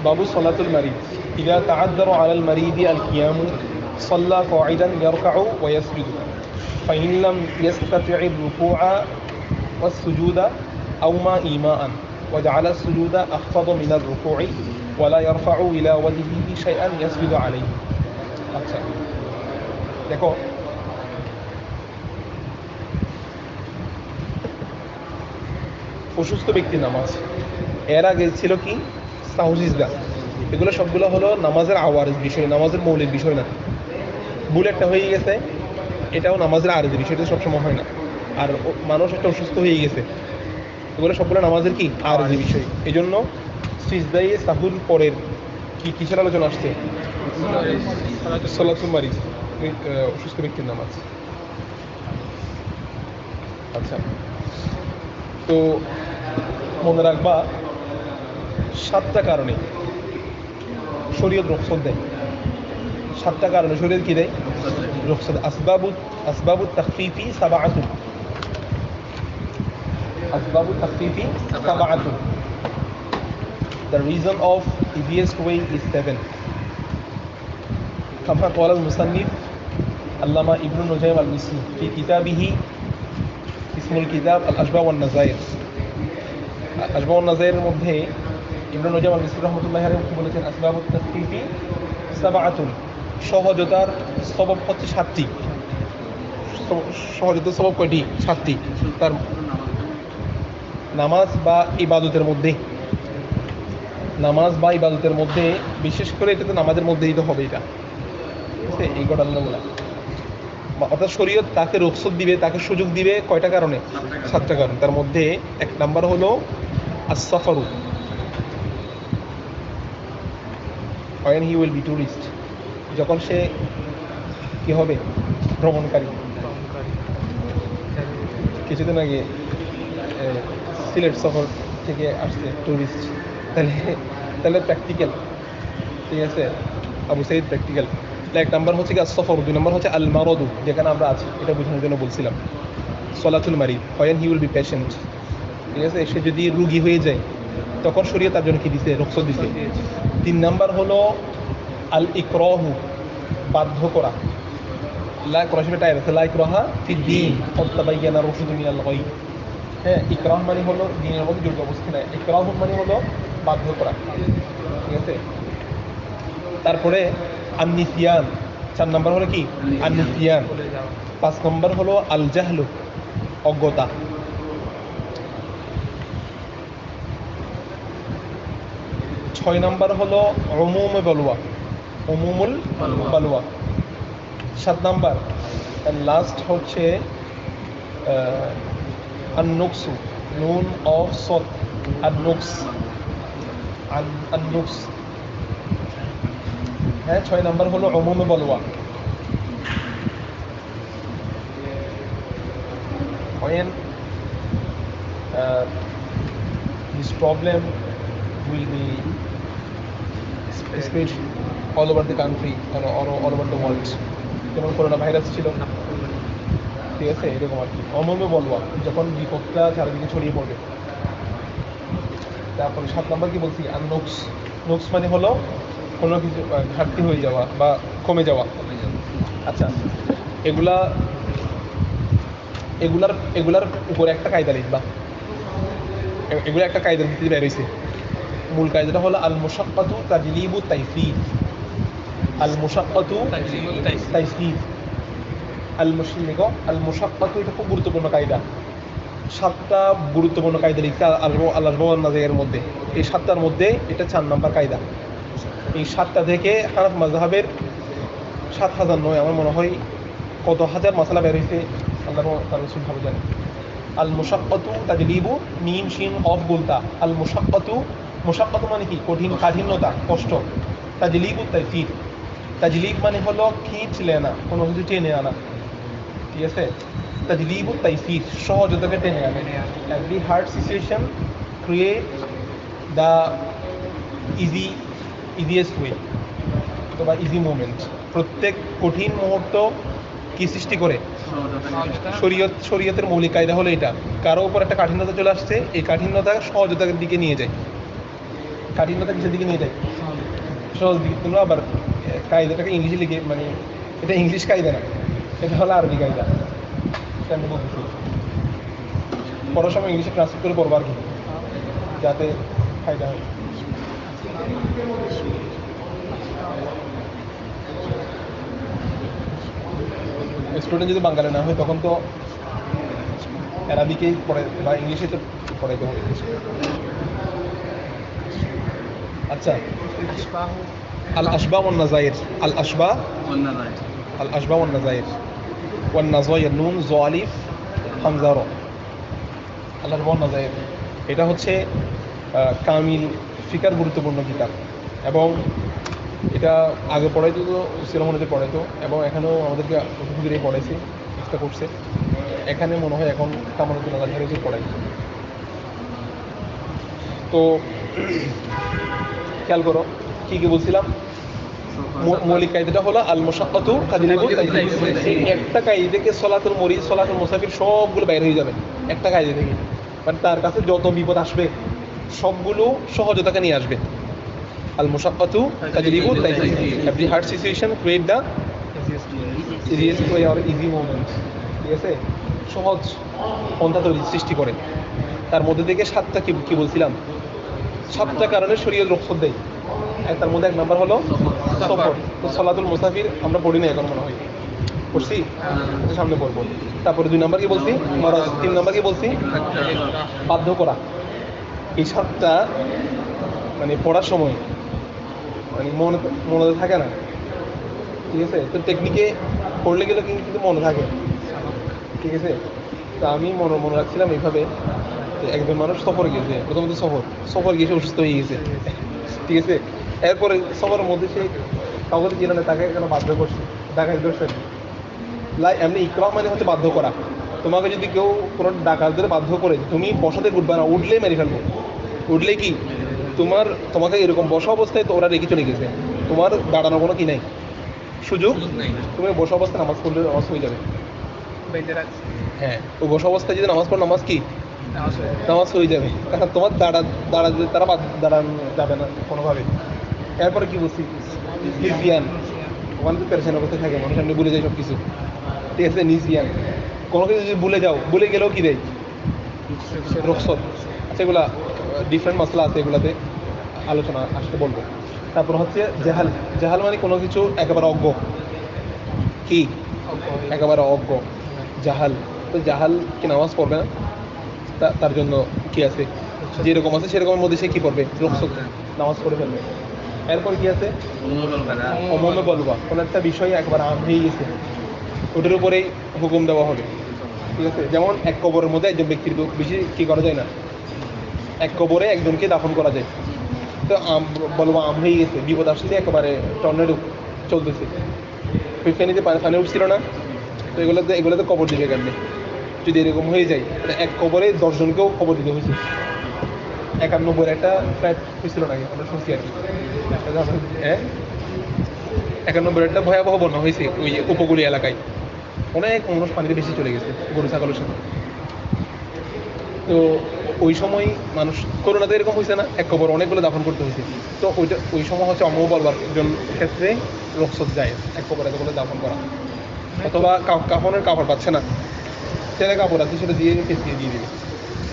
বাবু সলাতুল মারিদ ইযা তাআদ্দারা আলাল মারিদি আল কিয়ামু সাল্লা কাঈদান ইয়ারকাউ ওয়া ইয়াসজুদু ফাইন লাম ইয়াস্তাতি'র রুকুআ ওয়াস সুজুদা আও মা ঈমাআন ওয়া জাআলা সুজুদা আখফাদা মিনার রুকুই ওয়া লা ইয়ারফাউ ইলা ওয়াজহিহি শাইআন ইয়াসজুদু আলাইহি। আচ্ছা দেখো, অসুস্থ ব্যক্তির নামাজ, এর আগে ছিল কি সাহজিজদা, এগুলো সবগুলো হলো নামাজের আওয়ারেজ বিষয়, নামাজের মৌলিক বিষয় না। ভুল একটা হয়ে গেছে, এটাও নামাজের আরেজ বিষয়, এটা সবসময় হয় না। আর মানুষ একটা অসুস্থ হয়ে গেছে, এগুলো সবগুলো নামাজের কি আরেজ বিষয়। এই জন্য সিজদায়ে সাহুর পরের কি কিসের আলোচনা আসছে? সালাতুল মারিদ, অসুস্থ ব্যক্তির নামাজ। আচ্ছা, তো মনে রাখবা 7টা কারণে শরীয়ত রুখসত দেয়। 7টা কারণে শরীয়ত কি দেয়? রুখসত। আসবাবুত তাখফিফি সাবআতুন, আসবাবুত তাখফিফি সাবআতুন। The reason of easiest way is 7. كما قال المصنف علامة ابن نجيم المصري في كتابه اسم الكتاب الأشباه والنظائر। আশবাহ one নাযাইরের মধ্যে ইবনে নজম আল মিসরি রাহমাতুল্লাহি আলাইহি বলেছেন আসবাবুত তাখফিফি সাবআতুন, সহজতার সবব হচ্ছে 7টি। সহজতার সবব কয়টি? 7টি। তার নামাজ বা ইবাদতের মধ্যে, নামাজ বা ইবাদতের মধ্যে বিশেষ করে এটা তো নামাজের মধ্যেই তো হবে, এটা ঠিক আছে। এই ঘটনাগুলো অর্থাৎ শরীয়ত তাকে রুখসত দিবে, তাকে সুযোগ দিবে কয়টা কারণে? 7টা কারণ। তার মধ্যে 1 নাম্বার হলো as-safaru, when he will be tourist, যখন সে কি হবে? ভ্রমণকারী। কিছুদিন আগে সিলেট শহর থেকে আসছে টুরিস্ট, তাহলে প্র্যাকটিক্যাল, ঠিক আছে, আবু সাইদ প্র্যাকটিক্যাল। 1 নাম্বার হচ্ছে কি as-safaru, 2 নাম্বার হচ্ছে আল-মারাদু, যেখানে আমরা আছি এটা বোঝানোর জন্য বলছিলাম। সলাতুল মারিদ, when he will be patient, ঠিক আছে, সে যদি রুগী হয়ে যায় তখন শরীয়ত তার জন্য কি দিছে? রুখসত দিছে। 3 নাম্বার হলো আল ইকরাহু, বাধ্য করা। লা ইকরাহা সেটা আছে, লা ইকরাহা ফিদ্দীন ক্বাদ তাবায়্যানা রুশদু মিনাল গায়। হ্যাঁ, ইকরাহ মানে হলো দ্বীনের মধ্যে জবরদস্তি নাই, ইকরাহ মানে হলো বাধ্য করা, ঠিক আছে। তারপরে আন-নিসিয়ান, 4 নাম্বার হলো কি? আন-নিসিয়ান। 5 নাম্বার হলো আল জাহলু, অজ্ঞতা। 6 নাম্বার হলো উমুমুল বালওয়া, উমুমুল বালওয়া। 7 নাম্বার লাস্ট হচ্ছে আন-নুকসু, নুন অফ সদ, আন-নুকস, আন-নুকস। হ্যাঁ, 6 নাম্বার হলো উমুমুল বালওয়া। When this problem will be spread all over the country or all over the world, যেমন করোনা ভাইরাস ছিল, ঠিক আছে, এরকম আর কি। অমূল্য বলবা যখন বিপদটা চারিদিকে ছড়িয়ে পড়বে। তারপরে 7 নাম্বার কি বলছি? আর নোকস, নোকস মানে হলো কোনো কিছু ঘাটতি হয়ে যাওয়া বা কমে যাওয়া। আচ্ছা, এগুলার উপরে একটা কায়দা লিখবা, এগুলো একটা কায়দার ভিত্তিতে বের হয়েছে। মূল কায়দাটা হলো আল মুশাক্কাতু তাজলিবু তাইসির, আল মুশাক্কাতু তাইসির, আল মুশাক্কাতু, এটা খুব গুরুত্বপূর্ণ কায়দা। 7টা গুরুত্বপূর্ণ কায়দা লিখছে আল-আশবাহ ওয়ান নাযাইরের মধ্যে। এই 7টার মধ্যে এটা 4 নাম্বার কায়দা। এই 7টা থেকে হানাফি মাযহাবের 7000 নয়, আমার মনে হয় কত হাজার মাসালা বের হয়েছে, আল্লাহ তার রাসূল ভালো জানে। আল মুশাক্কাতু তাজলিবু, মিম শিন অফ গুলতা। আল মুশাক্কাতু, মুশাক্কাতু মানে কি? কঠিন, কাঠিন্যতা, কষ্ট। তাজলিবু তাইসির, তাজলিব মানে হলো খিঁচলে না, কোনো কিছু টেনে আনা, ঠিক আছে। তাজলিবু তাইসির, সহজতাকে টেনে আনে। Every hard situation create the easiest way অথবা ইজি মুভমেন্ট। প্রত্যেক কঠিন মুহূর্ত কি সৃষ্টি করে? শরীয়তের মৌলিক কায়দা হলো এটা। কারো উপর একটা কাঠিন্যতা চলে আসছে, এই কাঠিন্যতা সহজতার দিকে নিয়ে যায়। কাঠিন্যতা কিসের দিকে নিয়ে যায়? সহজ দিকে। তোমরা আবার কায়দাটাকে ইংলিশে লিখে, মানে এটা ইংলিশ কায়দা না, এটা হলো আরবি কায়দা। সেটা আমি বলতেছি, পড়ার সময় ইংলিশে ট্রান্সলেট করে পড়বো আর কি, যাতে ফায়দা হয়। স্টুডেন্ট যদি বাঙালি না হয় তখন তো অ্যারাবিকেই পড়ে বা ইংলিশে তো পড়াইতে হবে। আচ্ছা, আল আশবা ওয়ান নাজাইর, আল আশবা আল আশবা ওয়ান নাজাইর, ওয়ান নাজাইর নুন জ আলিফ হামজা র, আল আশবা ওয়ান নাজাইর। এটা হচ্ছে কামিল ফিকার গুরুত্বপূর্ণ কিতাব, এবং এটা আগে পড়াইতো তো সিরামনিতে পড়াইতো, এবং এখানেও আমাদেরকে হুজুরেই পড়াইছে, চেষ্টা করছে। এখানে মনে হয় এখন কামালউদ্দিন আল আজহারি পড়াই। তো খেয়াল করো কি কি বলছিলাম। মৌলিক কায়দাটা হলো আল মুশাক্কাতু কাদিলিবুল তাইসির। এই একটা কায়দা থেকে সলাতুল মরিদ, সলাতুল মুসাফির সবগুলো বাইরে হয়ে যাবে একটা কায়দা থেকে। মানে তার কাছে যত বিপদ আসবে সবগুলো সহজতাকে নিয়ে আসবে। আল মুশাক্কাতু তাজলিবুত তাইসির। Every hard situation create the easiest way or easy moment. ঠিক আছে, সহজ পন্থা তৈরি সৃষ্টি করে। তার মধ্যে থেকে সাতটা কি বলছিলাম, সাতটা কারণে শরীয়ত রুখসত দেয়। তার মধ্যে এক নাম্বার হলো সফর। তো সলাতুল মুসাফির আমরা পড়ি না এখন, মনে হয় পড়ছি, সামনে পড়বো। তারপরে 2 নাম্বার কি বলছি, মারাজ। 3 নাম্বার কি বলছি, বাধ্য করা। এই সাতটা মানে পড়ার সময় মানে মনে থাকে না। ঠিক আছে, তো টেকনিকে পড়লে গেলে কিন্তু মনে থাকে। ঠিক আছে, তো আমি মনে রাখছিলাম এইভাবে, একজন মানুষ সফর গিয়েছে, প্রথমত সফর গিয়েছে, অসুস্থ হয়ে গেছে। ঠিক আছে, এরপরে সফরের মধ্যে সে কাউকে ছিল না, তাকে কেন বাধ্য করছে, ডাকাত করছে। এমনি ইকরাম মানে হচ্ছে বাধ্য করা। তোমাকে যদি কেউ কোনো ডাকাতদের বাধ্য করে তুমি বসাতে উঠবে না, উঠলেই মেরে ফেলবো। উঠলে কি তোমাকে এরকম বসা অবস্থায় তো ওরা রেখে চলে গেছে, তোমার দাঁড়ানোর কোনো কি নাই, সুযোগ নেই। তুমি বসা অবস্থায় নামাজ পড়লে নামাজ হয়ে যাবে। হ্যাঁ, ওই বসা অবস্থায় যদি নামাজ পড়ো, নামাজ কি নামাজ হয়ে যাবে, কারণ তোমার দাঁড়াতে তারা দাঁড়ানো যাবে না কোনোভাবে। এরপরে কি বলছি, নিসিয়ান। ওখানে তো পেরেশান অবস্থায় থাকে মানুষ, এমনি ভুলে যায় সব কিছু। ঠিক আছে, নিসিয়ান, কোনো কিছু যদি ভুলে গেলেও কি দেয়, রুখসত। আচ্ছা, এগুলা ডিফারেন্ট মশলা আছে, এগুলাতে আলোচনা আসতে বলবো। তারপর হচ্ছে জেহাল মানে কোনো কিছু একেবারে অজ্ঞ, কি একেবারে অজ্ঞ, জাহাল। তো জাহাল কি নামাজ পড়বে না, তার জন্য কি আছে, যেরকম আছে সেরকমের মধ্যে সে কি পড়বে, রুখসত, নামাজ পড়ে ফেলবে। এরপর কি আছে, অমমে বলবা, কোনো একটা বিষয় একবার আম হয়ে গেছে, ওটার উপরেই হুকুম দেওয়া হবে। ঠিক আছে, যেমন এক কবরের মধ্যে একজন ব্যক্তির বেশি কি করা যায় না, এক কবরে একজনকে দাফন করা যায়। তো বলবো আম হয়ে গেছে, বিপদ আসলে একেবারে টর্নেডো চলতেছে, ফেনীতে পানি উঠছিল না, তো এগুলোতে কবর দিবে কেমনে যদি এরকম হয়ে যায়। এক কবরে 10 জনকেও কবর দিতে হয়েছে। 91 একটা ফ্ল্যাট হয়েছিল নাকি, আমরা শুনছি আর কি। হ্যাঁ, 91 একটা ভয়াবহ বন্যা হয়েছে ওই উপকূলীয় এলাকায়, অনেক মানুষ পানিতে বেশি চলে গেছে গরু ছাগলের সাথে। তো ওই সময় মানুষ, করোনাতে এরকম হয়েছে না, এক কবর অনেকগুলো দাফন করতে হয়েছে। তো ওই সময় হচ্ছে অমৌ বলবার ক্ষেত্রে রুখসত যায় এক কবর এতগুলো দাফন করা। অথবা কাফনের কাপড় পাচ্ছে না, ছেলে কাপড় আছে সেটা দিয়ে পেঁচিয়ে দিয়ে দিবে,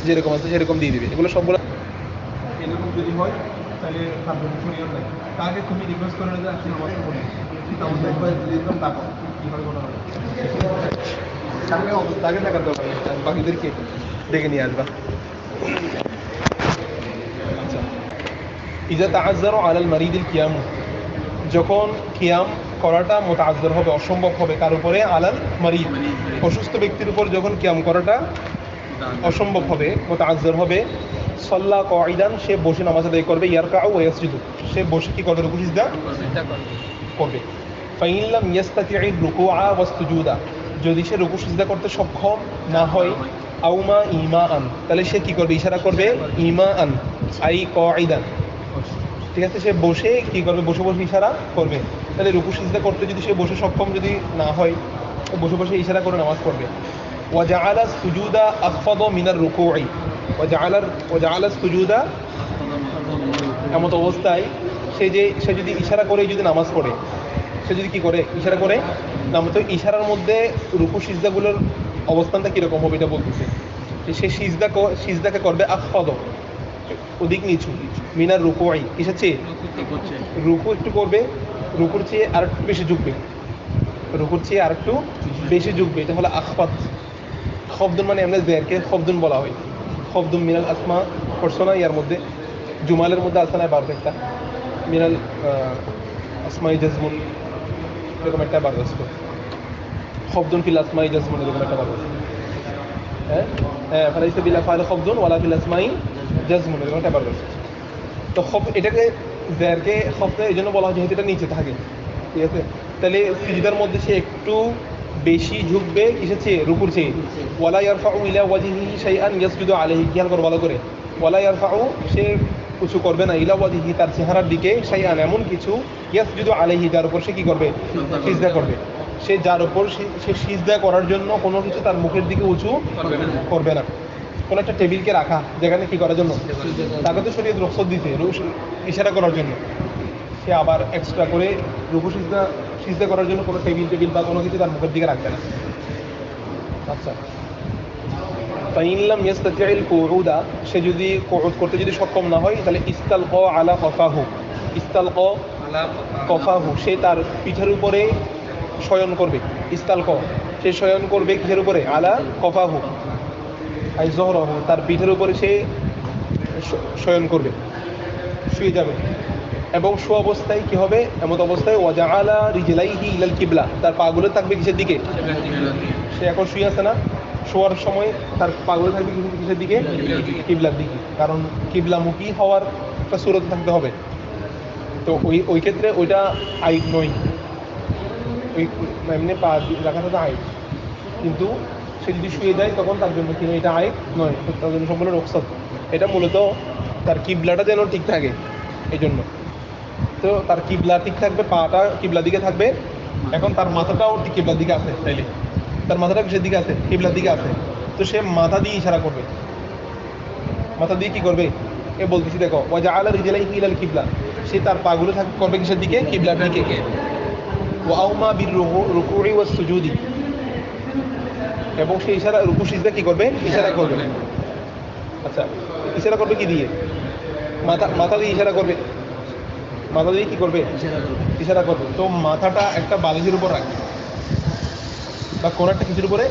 যেরকম আছে সেরকম দিয়ে দিবে। এগুলো সবগুলো এরকম যদি হয় তাহলে তাকে তুমি রিকোয়েস্ট করে যে আসলে নামাজ পড়ি, তাকে দেখার দরকার, বাকিদেরকে ডেকে নিয়ে আসবা। আচ্ছা, ইজা তাআজ্জারু আলাল মারিদিল কিয়াম, যখন কিয়াম করাটা মুতাআজ্জার হবে, অসম্ভব হবে কার উপরে, আলাল মারিদ, অসুস্থ ব্যক্তির উপর যখন কিয়াম করাটা অসম্ভব হবে, মুতাআজ্জার হবে, সাল্লা কাঈদান, সে বসে নামাজ আদায় করবে, ইয়ারকাউ ওয়া ইয়াসজুদু, সে বসে কি করবে, রুকু সিজদা করবে। ফাইন লাম ইয়াস্তাতি'র রুকুআ ওয়াস সুজুদা, যদি সে রুকু সিজদা করতে সক্ষম না হয়, আউমা ইমাআন, তাহলে সে কি করবে, ইশারা করবে, ইমাআন আই কাঈদান। ঠিক আছে, সে বসে কি করবে, বসে ইশারা করবে। তাহলে রুকু সিজদা করতে যদি সে বসে সক্ষম যদি না হয়, বসে ইশারা করে নামাজ পড়বে। ওয়া জাআলা সুজুদা আখফাদা মিনার রুকুই, ওয়া জাআলা সুজুদা এমত অবস্থায় সে যদি ইশারা করে যদি নামাজ পড়ে, সে যদি কি করে ইশারা করে নামাজ, তো ইশারার মধ্যে রুকু সিজদাগুলোর অবস্থানটা কীরকম হবে এটা বলতেছে। সে সিজদাকে করবে আখফাদ, অধিক নিচু, মিনার রুকুই, কিসের চেয়ে, রুকু একটু করবে, রুকুর চেয়ে আর একটু বেশি ঝুঁকবে, রুকুর চেয়ে আর একটু বেশি ঝুঁকবে, এটা হলো আখফাদ। খফদুন মানে এমনি জেরকে খফদুন বলা হয়। খফদুন মিনাল আসমা পড়ছো না, ইয়ার মধ্যে জুমালের মধ্যে আসে না বারো একটা মিনাল আসমাই জাজমুন, এরকম একটা বার আসতো, খফদুন ফিল আসমাই জাজমুন, এরকম একটা বার আসতো। হ্যাঁ হ্যাঁ, ফালাইসা বিল আফআল খফদুন ওয়ালা ফিল আসমাই জাজমুন, এরকম একটা বার আসতো। তো এটাকে জেরকে খফদে এই জন্য বলা হয় যেহেতু এটা নিচে থাকে, ঠিক আছে। তাহলে সিজদার মধ্যে সে একটু বেশি ঝুঁকবে কিসের চেয়ে, রুকুর চেয়ে। ওয়ালা ইয়ারফাউ ইলা ওয়াজহিহি শাইআন ইয়াসজুদু আলাইহি, খেয়াল করো ভালো করে, ওয়ালা ইয়ারফাউ সে উঁচু করবে না, ইলা ওয়াজহিহি তার চেহারার দিকে, শাইআন এমন কিছু, ইয়াসজুদু আলাইহি যার উপর সে কি করবে, সিজদা করবে। সে যার উপর সে সিজদা করার জন্য কোনো কিছু তার মুখের দিকে উঁচু করবে না। কোনো একটা টেবিলকে রাখা যেখানে কি করার জন্য, তাকে তো শরীয়ত রুখসত দিতে ইশারা করার জন্য, সে আবার এক্সট্রা করে রুকু সিজদা করার জন্য কোনো টেবিল বা কোনো কিছু তার মুখের দিকে রাখবে না। আচ্ছা, ফাইনলাম ইয়াস্তাতিউল কুউদা, সে যদি কুউদ করতে যদি সক্ষম না হয়, তাহলে ইস্তালকা আলা কফাহু, ইস্তালকা কফাহু, সে তার পিঠের উপরে শয়ন করবে। ইস্তালকা, সে শয়ন করবে কিসের উপরে, আলা কফাহু আই জহরাহু, তার পিঠের উপরে সে শয়ন করবে, শুয়ে যাবে। এবং শো অবস্থায় কি হবে, এমত অবস্থায় ওয়াজাআলা রিজলাইহি ইলাল কিবলা, তার পাগুলো থাকবে কিসের দিকে, সে এখন শুয়ে আছে না, শোয়ার সময় তার পাগুলো থাকবে কিসের দিকে, কিবলার দিকে, কারণ কিবলামুখী হওয়ার একটা সূরত থাকতে হবে। তো ওই ক্ষেত্রে ওইটা আইব নয়, ওই এমনি পা রাখাটা তো আইব, কিন্তু সে যদি শুয়ে যায় তখন তার জন্য কিন্তু এটা আইব নয়, তার জন্য সম্পূর্ণ রুখসত। এটা মূলত তার কিবলাটা যেন ঠিক থাকে এই জন্য। তো তার কিবলা ঠিক থাকবে, পাটা কিবলার দিকে থাকবে, এখন তার মাথাটাও ঠিক কিবলার দিকে আছে, তাইলে তার মাথাটা কিসের দিকে আছে, কিবলার দিকে আছে। তো সে মাথা দিয়ে ইশারা করবে, মাথা দিয়ে কি করবে, এ বলতেছি দেখো, ওয়াজাআলা রিজলাইহি ইলাল কিবলা, সে তার পাগুলো করবে কিসের দিকে, কিবলার দিকে। ওয়া আউমা বির রুকুই ওয়াস সুজুদি, এবং সে ইশারা রুকু সিজদা কি করবে, ইশারা করবে। আচ্ছা, ইশারা করবে কি দিয়ে, মাথা দিয়ে ইশারা করবে, মাথা দিয়ে কি করবে, ইশারা করবে। তো মাথাটা একটা বালিশের উপর রাখবে বা কোনো একটা কিছুর উপরে,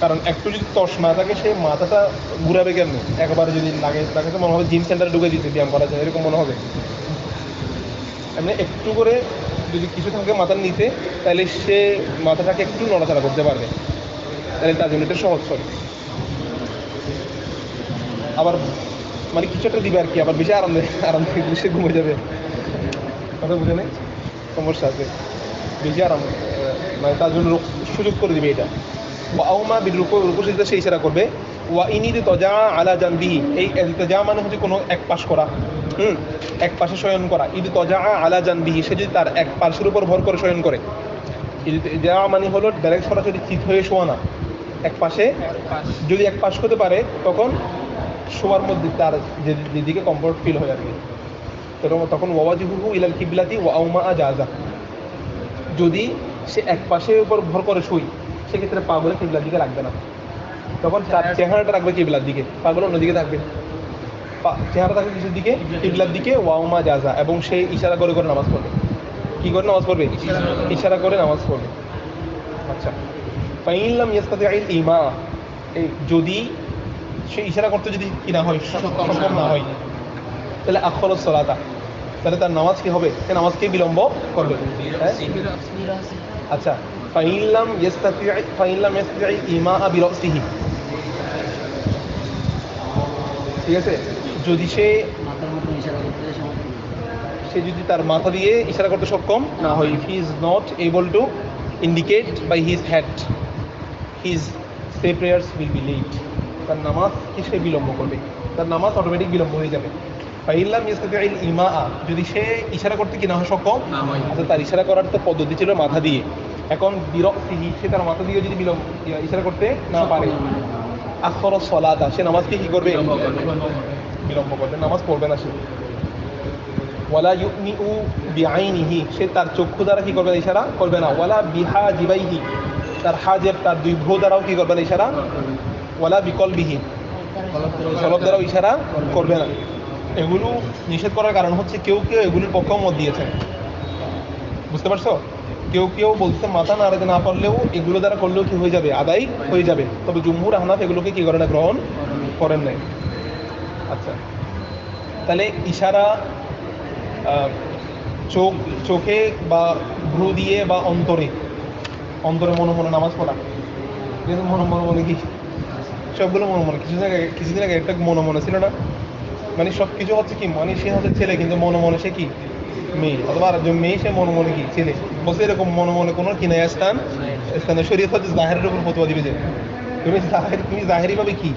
কারণ একটু যদি তসমা থাকে সে মাথাটা ঘুরাবে কেমনি, একবারে যদি লাগে তাকে তো মনে হবে জিম সেন্টারে ঢুকে দিচ্ছে ব্যায়াম করা যায়, এরকম মনে হবে। এমনি একটু করে যদি কিছু থাকে মাথার নিচে, তাহলে সে মাথাটাকে একটু নড়াচড়া করতে পারবে, তাহলে তার জন্য এটা সহজ করে। আবার মানে কিছু একটা দিবে আর কি, আবার বেশি আরাম থেকে সে ঘুমে যাবে, কথা বুঝে নেই, সমস্যা আছে, বেশি আরাম মানে তার জন্য সুযোগ করে দিবে এটা। ওয়া আউমা বির রুকু সিজদা সে ইশারা করবে। ওয়া ইনিদি তজা আলা জানবিহি, এই ইলতিজা মানে হচ্ছে কোনো এক পাশ করা, এক পাশে শয়ন করা। ইদি তজা আলা জানবিহি, সে যদি তার এক পাশের উপর ভর করে শয়ন করে, ইলতিজা মানে হলো ডাইরেক্ট সরাসরি চিত হয়ে শোয়া না, এক পাশে যদি এক পাশ হতে পারে তখন শোয়ার মধ্যে তার যেদিকে কমফোর্ট ফিল হয় আর কি, তখন ওয়াজিহুহু ইলাল কিবলাতি ওয়া আউমা জাযা। যদি সে এক পাশের উপর ভর করে শুই, সেক্ষেত্রে পাগুলো কিবলার দিকে রাখবে না, তখন তার চেহারাটা রাখবে কিবলার দিকে, পাগুলো অন্যদিকে থাকবে, চেহারা থাকবে কিসের দিকে, কিবলার দিকে। ওয়া আউমা জাযা, এবং সে ইশারা করে করে নামাজ পড়বে, কি করে নামাজ পড়বে, ইশারা করে নামাজ পড়বে। আচ্ছা, ফাইনলাম ইয়াস্তাতিউল ইমা, যদি সে ইশারা করতে যদি কি না হয়, সক্ষম না হয়, তাহলে আখরাস সালাতা, তাহলে তার নামাজ কি হবে, সে নামাজকে বিলম্ব করবে। আচ্ছা, ফাইনলাম ইয়াস্তাতিউল ইমা বিরাসিহি, ঠিক আছে, যদি সে যদি তার মাথা দিয়ে ইশারা করতে সক্ষম না হয়, he is not able to indicate by his head, his say prayers will be late, তার নামাজ কি সে বিলম্ব করবে, তার নামাজ অটোমেটিক বিলম্ব হয়ে যাবে। ফাইল্লাম ইয়াস্তাতিউল ইমা, যদি সে ইশারা করতে কি না হয় সক্ষম, আচ্ছা তার ইশারা করার তো পদ্ধতি ছিল মাথা দিয়ে, এখন বিরক্তিহি, সে তার মাথা দিয়ে যদি ইশারা করতে না পারে, আখরাস সালাতা, সে নামাজকে কি করবে, বিলম্ব করবে, নামাজ পড়বে না সে। ওয়ালা ইউমিউ বিআইনিহি, সে তার চক্ষু দ্বারা কি করবে না, ইশারা করবে না। ওয়ালা বিহাজিবাইহি, তার হাজেব তার দুই ভ্রু দ্বারাও কি করবে না, ইশারা। ওয়ালা বিকলবিহি, কলব দ্বারাও ইশারা করবে না। এগুলো নিষেধ করার কারণ হচ্ছে কেউ কেউ এগুলির পক্ষেও মত দিয়েছেন, বুঝতে পারছো? কেউ কেউ বলতে মাথা নাড়াতে না পারলেও এগুলো দ্বারা করলেও কি হয়ে যাবে, আদায় হয়ে যাবে। তবে জুমহুর আহনাফ এগুলোকে কি করে না, গ্রহণ করেন নাই। আচ্ছা, তাহলে ইশারা চোখে বা ভ্রু দিয়ে বা অন্তরে মনে মনে নামাজ পড়া, কিন্তু মনে মনে কি সবগুলো মনে মনে। কিছুদিন আগে একটা মনে মনে ছিল না, মানে সব কিছু হচ্ছে কি, মানে সে হচ্ছে ছেলে কিন্তু মনে মনে সে কি মেয়ে, অথবা আরেকজন মেয়ে সে মনে মনে কি ছেলে। বলছে এরকম মনে মনে কোনো কিনায় স্থানে শরীয়ত হচ্ছে জাহেরের উপর ফতোয়া দিবে যে তুমি জাহেরি ভাবে কি,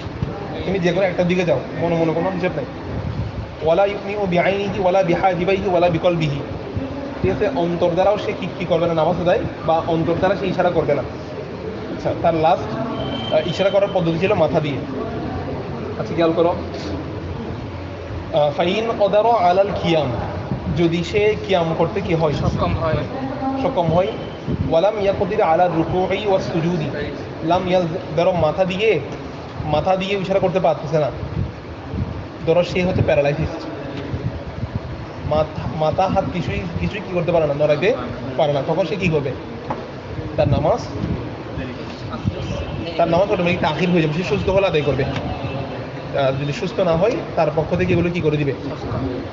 তুমি যে কোনো একটা দিকে যাও, মনে মনে কোনো হিসেব নাই। ওয়ালা ইউমিউ বিআইনিহি ওয়ালা বিহাজিবাইহি ওয়ালা বিকলবিহি, ঠিক আছে? অন্তর দ্বারাও সে কি করবে না, নামাজ আদায়, বা অন্তর দ্বারা সে ইশারা করবে না। আচ্ছা, তার লাস্ট ইশারা করার পদ্ধতি ছিল মাথা দিয়ে। আচ্ছা, খেয়াল করো, ফাইন কদার আলাল কিয়াম, যদি সে কিয়াম করতে কি হয়, সক্ষম হয়। ওয়ালাম ইয়াকদির আলা রুকুই ওয়া সুজুদি, লাম ইয়াল, ধরো মাথা দিয়ে ইশারা করতে পারতেছে না, ধরো সে হচ্ছে প্যারালাইসিস, মাথা হাত কিছুই কি করতে পারে না, নড়াইতে পারে না, তখন সে কি করবে, তার নামাজ অটোমেটিক তাখির হয়ে যাবে। সে সুস্থ হলে আদায় করবে, যদি সুস্থ না হয় তার পক্ষ থেকে এগুলো কি করে দিবে,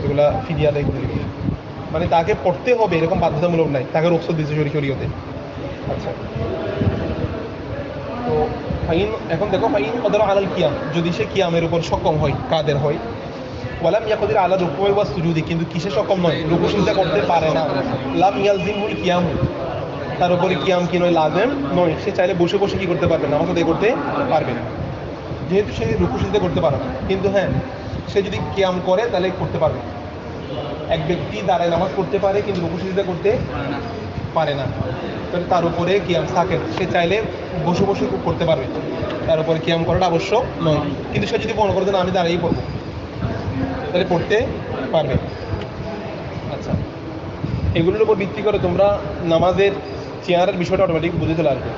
এগুলা ফিরিয়ে আদায় করে দিবে। মানে তাকে পড়তে হবে এরকম বাধ্যতামূলক নাই, তাকে রুখসত দিচ্ছে শরীয়তে। আচ্ছা, তো এখন দেখো, ফাইন কদর আলাল কিয়াম, যদি সে কিয়ামের উপর সক্ষম হয়, কাদের হয়। ওয়ালাম ইয়াকদির আলা রুকুই ওয়া সুজুদি, কিন্তু কিসে সক্ষম নয়, রুকু সিজদা করতে পারে না। লাম ইয়ালজিমুল কিয়াম, তার উপরে কিয়াম কি নয়, লাজেম নয়। সে চাইলে বসে বসে কি করতে পারবে, নামাজ আদায় করতে পারবে, যেহেতু সে রুকু সিজদা করতে পারে না। কিন্তু হ্যাঁ, সে যদি কিয়াম করে তাহলে করতে পারবে। এক ব্যক্তি দাঁড়ায় নামাজ পড়তে পারে কিন্তু রুকু সিজদা করতে পারে না, তাহলে তার উপরে কিয়াম থাকে, সে চাইলে বসে বসে করতে পারবে, তার উপরে কিয়াম করাটা আবশ্যক নয়। কিন্তু সে যদি মনে করে যে আমি দাঁড়িয়েই পড়বো, তাহলে পড়তে পারবে। আচ্ছা, এগুলোর উপর ভিত্তি করে তোমরা নামাজের চেয়ারের বিষয়টা অটোমেটিক বুঝে চলে আসবে।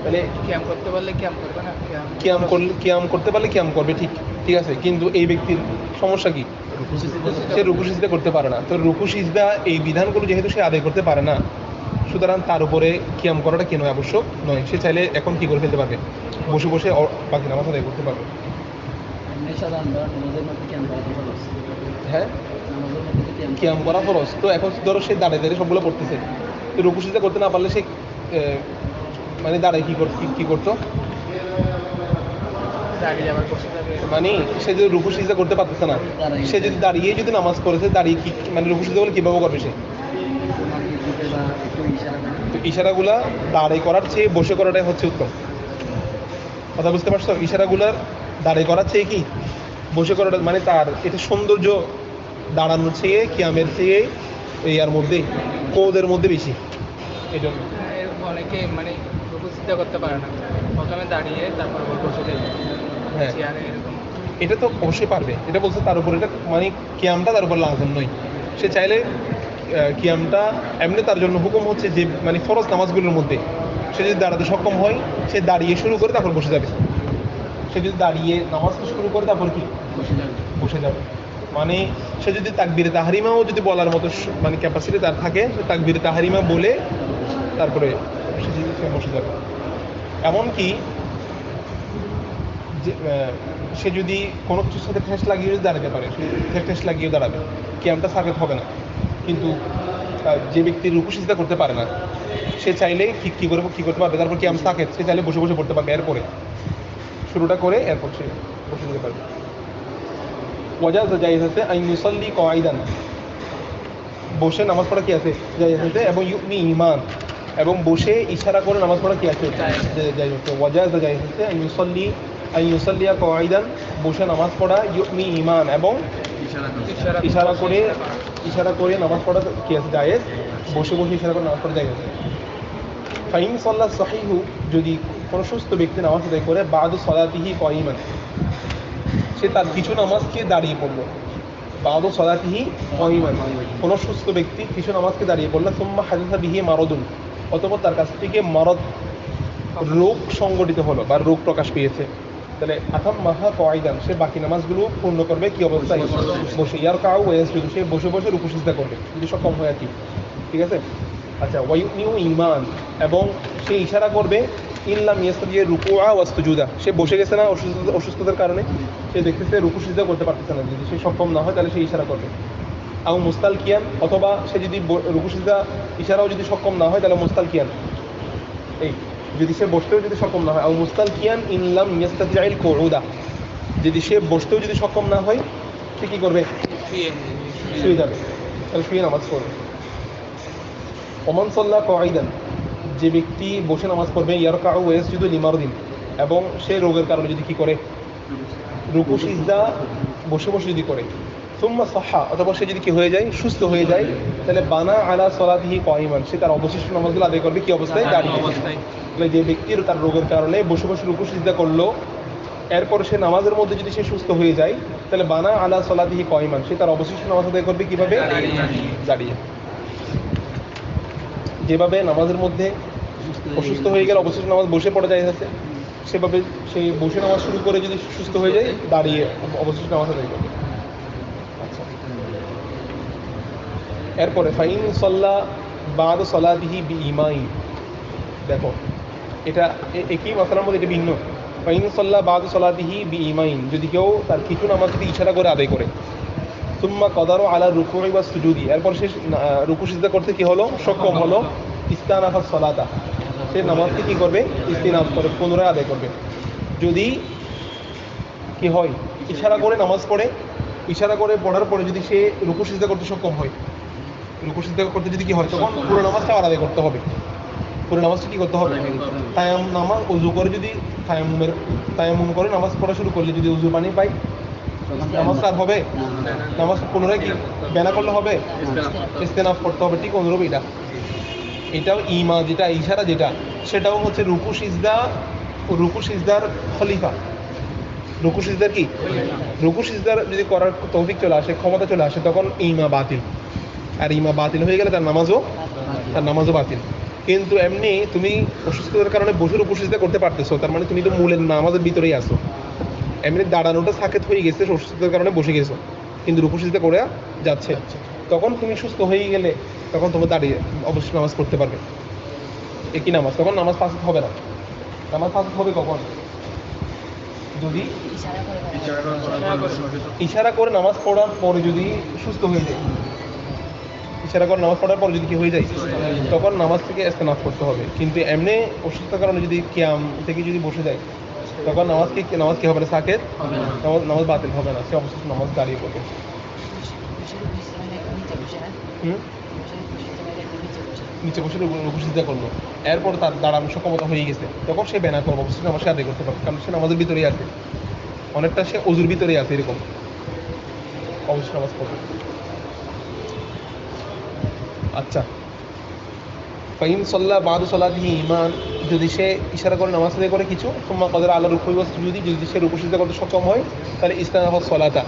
তাহলে কিয়াম করতে পারলে কিয়াম করবে না, কিয়াম করতে পারলে কিয়াম করবে, ঠিক আছে। কিন্তু এই ব্যক্তির সমস্যা কি, সে রুকু সিজদা করতে পারে না। তো রুকু সিজদা এই বিধানগুলো যেহেতু সে আদায় করতে পারে না, সুতরাং তার উপরে কিয়াম করাটা কেন আবশ্যক নয়। সে চাইলে এখন কি করে ফেলতে পারবে, বসে বসে বাকি নামাজ আদায় করতে পারবে। হ্যাঁ, কিয়াম করা ফরজ। তো এখন ধরো সে দাঁড়িয়ে সবগুলো পড়তেছে, তো রুকু সিজদা করতে না পারলে সে মানে দাঁড়ায় কি করতো, মানে সে যদি রুকু সিজদা করতে পারতেছে না, সে যদি দাঁড়িয়ে যদি নামাজ করেছে, দাঁড়িয়ে কি মানে রুকু সিজদা বলে কিভাবে করবে সে? তো ইশারাগুলা দাঁড়াই করার চেয়ে বসে করাটাই হচ্ছে উত্তম। কথা বুঝতে পারছো? ইশারাগুলার দাঁড়াই করার চেয়ে কি বসে করাটা, মানে তার এটা সৌন্দর্য দাঁড়ানোর চেয়ে কিয়ামের চেয়ে ইয়ার মধ্যে কোদের মধ্যে বেশি। এই জন্য অনেকে মানে রুকু সিজদা করতে পারে না, প্রথমে দাঁড়িয়ে তারপর বসে যায়। হ্যাঁ, এটা তো অবশ্যই পারবে। এটা বলছে তার উপর, এটা মানে কিয়ামটা তার উপর লাজম নয়। সে চাইলে কিয়ামটা এমনি তার জন্য হুকুম হচ্ছে যে মানে ফরজ নামাজগুলোর মধ্যে সে যদি দাঁড়াতে সক্ষম হয়, সে দাঁড়িয়ে শুরু করে তারপর বসে যাবে। সে যদি দাঁড়িয়ে নামাজটা শুরু করে তারপর কি বসে যাবে। মানে সে যদি তাকবীরে তাহরিমাও যদি বলার মতো মানে ক্যাপাসিটি তার থাকে, সে তাকবীরে তাহরিমা বলে তারপরে সে বসে যাবে। এমনকি যে সে যদি কোনো কিছুর সাথে ঠেস লাগিয়ে যদি দাঁড়াতে পারে, সে ঠেস লাগিয়ে দাঁড়াবে, কিয়ামটা সাবেত হবে না। কিন্তু যে ব্যক্তি রুকু সিজদা করতে পারে না, সে চাইলে কি করতে পারবে, তারপর কিয়াম সাকেত, সে চাইলে বসে বসে পড়তে পারবে, এরপরে শুরুটা করে এরপর সে বসে যেতে পারবে। ওয়াজাজ জায়েজ আছে আন ইউসাল্লি কাঈদান, বসে নামাজ পড়া কি আছে, জায়েজ আছে। এবং ইউমি ইমান, এবং বসে ইশারা করে নামাজ পড়া কি আছে, জায়েজ আছে। ওয়াজাজ জায়েজ আছে আন ইউসাল্লিয়া কাঈদান, বসে নামাজ পড়া, ইউমি ইমান, এবং ইশারা করে নামাজ পড়া কি আছে, জায়েজ। বসে ইশারা করে নামাজ পড়া জায়েজ আছে। ফাইন সাল্লাহ সাহিহু, যদি কোনো সুস্থ ব্যক্তি নামাজ আদায় করে বাদু সালাতিহি কাঈমান, সে তার কিছু নামাজকে দাঁড়িয়ে পড়লো, বাদু সলাতিহি কাইমান, কোনো সুস্থ ব্যক্তি কিছু নামাজকে দাঁড়িয়ে পড়লে সুম্মা হাদাসা বিহি মারাদুন, অতঃপর তার কাছ থেকে মারদ রোগ সংগঠিত হলো বা রোগ প্রকাশ পেয়েছে, তাহলে আতাম মাহা কাইদান, সে বাকি নামাজগুলো পূর্ণ করবে কি অবস্থায়? বসে। ইয়ার কাউ ওয়াসজুদু, সে বসে বসে রুকু সিজদা করবে যদি সক্ষম হয় আর কি। ঠিক আছে। আচ্ছা, ওয়ায়ুনিউ ঈমান, এবং সে ইশারা করবে ইল্লাম ইয়াস্তাতিয়ে রুকুআ ওয়া সুজুদা, সে বসে গেছে না অসুস্থতার কারণে, সে দেখতেছে রুকু সিজদা করতে পারতেছে না, যদি সে সক্ষম না হয় তাহলে সে ইশারা করবে। আও মুস্তালকিয়ান, অথবা সে যদি রুকু সিজদা ইশারাও যদি সক্ষম না হয় তাহলে মুস্তালকিয়ান, এই যদি সে বসতেও যদি সক্ষম না হয়, আও মুস্তালকিয়ান ইল্লাম ইয়াস্তাতিআল কুউদা, যদি সে বসতেও যদি সক্ষম না হয় সে কী করবে? শুয়ে যাবে, তাহলে শুয়ে নামাজ পড়বে। ওমান সাল্লা কাইদান, যে ব্যক্তি বসে নামাজ পড়বে, ইয়ারকাউ ওয়া ইয়াসজুদু লিমারদিন, এবং সে রোগের কারণে যদি কি করে? রুকু সিজদা বসে বসে যদি করে, সুম্মা সাহা, অথবা সে যদি কি হয়ে যায়? সুস্থ হয়ে যায়, তাহলে বানা আলা সলাতিহি কাইমান, সে তার অবশিষ্ট নামাজগুলো আদায় করবে কি অবস্থায়? দাঁড়িয়ে। তাহলে যে ব্যক্তির তার রোগের কারণে বসে বসে রুকু সিজদা করলো, এরপর সে নামাজের মধ্যে যদি সে সুস্থ হয়ে যায়, তাহলে বানা আলা সলাতিহি কাইমান, সে তার অবশিষ্ট নামাজ আদায় করবে কিভাবে? দাঁড়িয়ে। যেভাবে নামাজের মধ্যে অসুস্থ হয়ে গেলে অবশিষ্ট নামাজ বসে পড়ে যায় আছে, সেভাবে সে বসে নামাজ শুরু করে যদি সুস্থ হয়ে যায়, দাঁড়িয়ে অবশিষ্ট নামাজ আদায় করবে। আচ্ছা, এরপরে ফাইন সল্লা বাদ সলাতিহি বিঈমাইন, দেখো এটা একই মাসালার মধ্যে এটা ভিন্ন। ফাইন সল্লা বাদ সলাতিহি বিঈমাইন, যদি কেউ তার কিছু নামাজ যদি ইশারা করে আদায় করে, সুম্মা কদারও আলা রুকুই বা সুজুদি, এরপর সে রুকু সিজদা করতে কি হলো? সক্ষম হলো। ইস্তানাফাস সলাতা, সে নামাজকে কি করবে? ইস্তিনাফ করে, পুনরায় আদায় করবে। যদি কি হয়? ইশারা করে নামাজ পড়ে, ইশারা করে পড়ার পরে যদি সে রুকু সিজদা করতে সক্ষম হয়, রুকু সিজদা করতে যদি কি হয়, তখন পুরো নামাজটা আদায় করতে হবে। পুরো নামাজটা কি করতে হবে? তায়াম্মুম, নামাজ উযু করে যদি তায়াম্মুম করে নামাজ পড়া শুরু করলে যদি উযু পানি পাই, নামাজ আর হবে? নামাজ পুনরায় কি বেনা করলে হবে? ইস্তেনাফ করতে হবে। ঠিক অনুরূপ এটাও ইমা, যেটা ইশারা যেটা, সেটাও হচ্ছে রুকু সিজদার খলিফা। রুকু সিজদার কি? রুকু সিজদার যদি করার তৌফিক চলে আসে, ক্ষমতা চলে আসে, তখন ইমা বাতিল। আর ইমা বাতিল হয়ে গেলে তার নামাজও বাতিল। কিন্তু এমনি তুমি অসুস্থতার কারণে বসে রুকু সিজদা করতে পারতেছো, তার মানে তুমি তো মূলের নামাজের ভিতরেই আসো। এমনি দাঁড়ানোটা সাকেত হয়ে গেছে, অসুস্থতার কারণে বসে গেছো, কিন্তু রুকু সিজদা করে যাচ্ছে, তখন তুমি সুস্থ হয়ে গেলে তখন তোমার দাঁড়িয়ে অবশ্যই নামাজ পড়তে পারবে। একই নামাজ, তখন নামাজ ফাসদ হবে না। নামাজ ফাসদ হবে কখন? যদি ইশারা করে নামাজ পড়ার পরে যদি সুস্থ হয়ে যায়, ইশারা করে নামাজ পড়ার পর যদি কি হয়ে যায়, তখন নামাজ থেকে ইস্তেনাফ করতে হবে। কিন্তু এমনি অসুস্থতার কারণে যদি কিয়াম থেকে যদি বসে যায়, তখন নামাজ কি হবে না? সাকেত, নামাজ বাতিল হবে না, সে অবশ্যই নামাজ দাঁড়িয়ে করবে। নিচে বসে রুকু সিজদা করলো, এরপর তার দাঁড়ানোর সক্ষমতা হয়ে গেছে, তখন সে বেনা করবে, অবশ্যই নামাজকে আদায় করতে পারবে, কারণ সে নামাজের ভিতরেই আছে, অনেকটা সে অজুর ভিতরেই আছে, এরকম অবশ্যই নামাজ পড়বে। আচ্ছা, ফাইন সল্লা বাদু সলাতিহি ঈমান, যদি সে ইশারা করে নামাজ আদায় করে কিছু, সুম্মা কদারা আলা রুকুই ওয়া সুজুদি, যদি সে রুকু সিজদা করতে সক্ষম হয়, তাহলে ইস্তানাফাস সলাতা,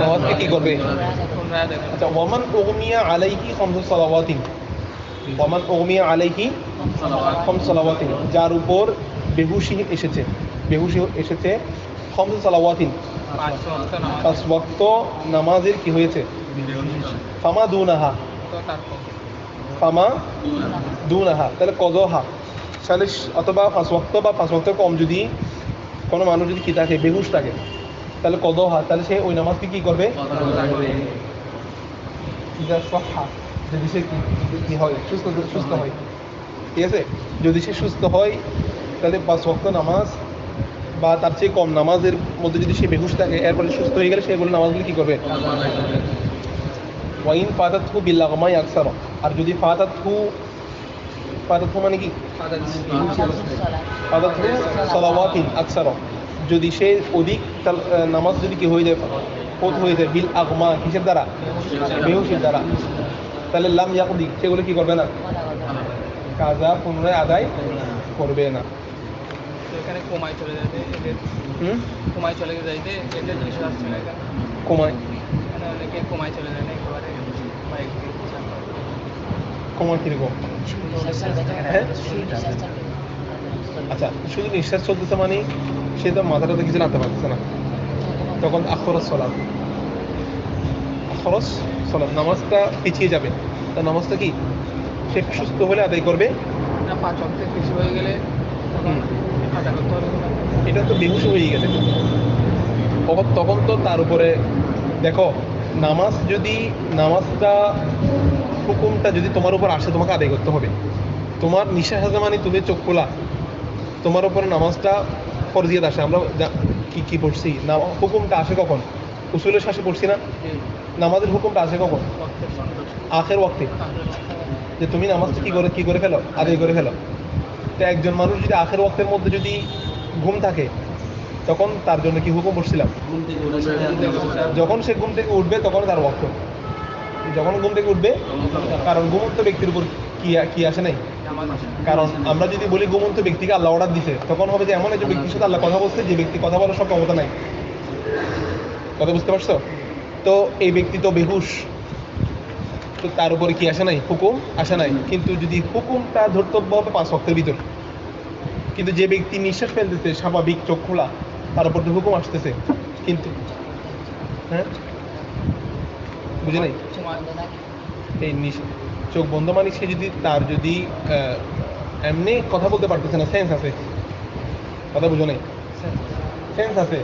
নামাজকে কি করবে? আচ্ছা, ওয়ামান উগমিয়া আলাইহি খামসু সালাওয়াতিন, ওয়ামান উগমিয়া আলাইহি খামসু সালাওয়াতিন, যার উপর বেহুশি এসেছে খামসু সালাওয়াতিন, 5 ওয়াক্ত নামাজের কি হয়েছে? ফামা দুনাহা, তাহলে কদহা, তাহলে অথবা 5 ওয়াক্ত বা 5 ওয়াক্ত কম যদি কোনো মানুষ যদি কি থাকে, বেহুশ থাকে, তাহলে কদহা, তাহলে সে ওই নামাজকে কি করবে? যদি সে কি হয়? সুস্থ হয়। ঠিক আছে, যদি সে সুস্থ হয়, তাহলে 5 ওয়াক্ত নামাজ বা তার চেয়ে কম নামাজের মধ্যে যদি সে বেহুশ থাকে, এরপরে সুস্থ হয়ে গেলে সেগুলো নামাজগুলি কি করবে? ওয়াইন ফাতাতহু বিল্লাগমাই আকসার, আর যদি ফাতাতহু মানে কি? ফাতাতহু সালাওয়াতিন আকসার, যদি সে অধিক নামাজ যদি কি হয়ে যায়, বিল আগমা, কিসের দ্বারা? বেহুশের দ্বারা, তাহলে লাম ইয়াকদি, সেগুলো কি করবে না? কাজা পুনরায় আদায় করবে না। এখানে কমায় চলে যাবে, কমায় চলে যাইতে, এটা জিনিস আসছে না এখানে। কমায় অনেকে কমায় চলে যায় না একেবারে বা একদিন কমার কিরকম? হ্যাঁ আচ্ছা, শুধু নিঃশ্বাস চলতেছে মানে সে তো মাথাটাতে কিছু নাড়তে পারতেছে না, তখন আখরস সলাৎ, আখরস সলাৎ, নামাজটা পিছিয়ে যাবে। তার নামাজটা কি সে সুস্থ হলে আদায় করবে। না 5 অক্টের বেশি হয়ে গেলে তখন আদা করতে হবে কিনা? এটা তো বেহুশ হয়ে গেছে, তখন তো তার উপরে দেখো, নামাজ যদি নামাজটা হুকুমটা যদি তোমার উপর আসে তোমাকে আদায় করতে হবে। তোমার নিঃশ্বাস আছে মানে তুমি চোখ খোলা, তোমার উপরে নামাজটা ফরজিয়াত আসে। আমরা কি কি পড়ছি না, হুকুমটা আসে কখন? উসুলের শ্বাসে পড়ছি না, নামাজের হুকুমটা আসে কখন? অক্টের সন্ধ্যা আখের ওয়াক্তে, যে তুমি নামাজটা কি করে ফেলো, আদায় করে ফেলো। তো একজন মানুষ যদি আখের ওয়াক্তের মধ্যে যদি ঘুম থাকে, তখন তার জন্য কি হুকুম পড়ছিলাম? যখন সে ঘুম থেকে উঠবে তখন তার ওয়াক্ত, যখন ঘুম থেকে উঠবে। কারণ ঘুমন্ত ব্যক্তির উপর কি আসে নাই। কারণ আমরা যদি বলি ঘুমন্ত ব্যক্তিকে আল্লাহ অর্ডার দিছে, তখন হবে যে এমন একজন ব্যক্তির সাথে আল্লাহ কথা বলছে যে ব্যক্তি কথা বলার সব ক্ষমতা নাই। কথা বুঝতে পারছো? তো এই ব্যক্তি তো বেহুশ, তো তার উপরে কি আসে নাই, হুকুম আসে নাই। কিন্তু যদি হুকুমটা ধর্তব্য হবে 5 ওয়াক্তের ভিতর, কিন্তু যে ব্যক্তি নিঃশ্বাস ফেলতেছে স্বাভাবিক চোখ খোলা, তার উপর তো হুকুম আসতেছে। কিন্তু হ্যাঁ বুঝে নাই, এই চোখ বন্ধ মানে সে যদি তার যদি এমনি কথা বলতে পারতেছে না, সেন্স আছে, কথা বুঝো নাই, সেন্স আছে,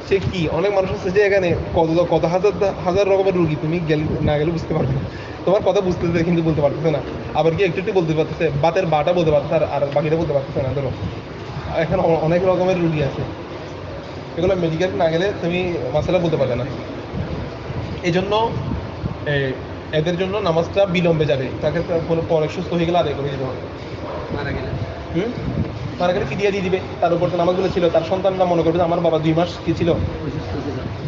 সে কি, অনেক মানুষ আছে যে এখানে কত কত হাজার হাজার রকমের রুগী, তুমি না গেলে বুঝতে পারবে না। তোমার কথা বুঝতেছে কিন্তু বলতে পারতেছে না, আবার কি একটু একটু বলতে পারতেছে, বাতের বাটা বলতে পারতেছে আর বাকিটা বলতে পারতেছে না। ধরো এখানে অনেক রকমের রুগী আছে, এগুলো মেডিকেল না গেলে তুমি মাসালা বলতে পারবে না। এই জন্য এদের জন্য নামাজটা বিলম্বে যাবে, তাকে কোনো পরে সুস্থ হয়ে গেলে আদায় করে দিতে হবে। মারা গেলে ফিদিয়া দিয়ে দিবে। তার উপর তো নামাজগুলো ছিল, তার সন্তানরা মনে করবে যে আমার বাবা 2 মাস কি ছিল,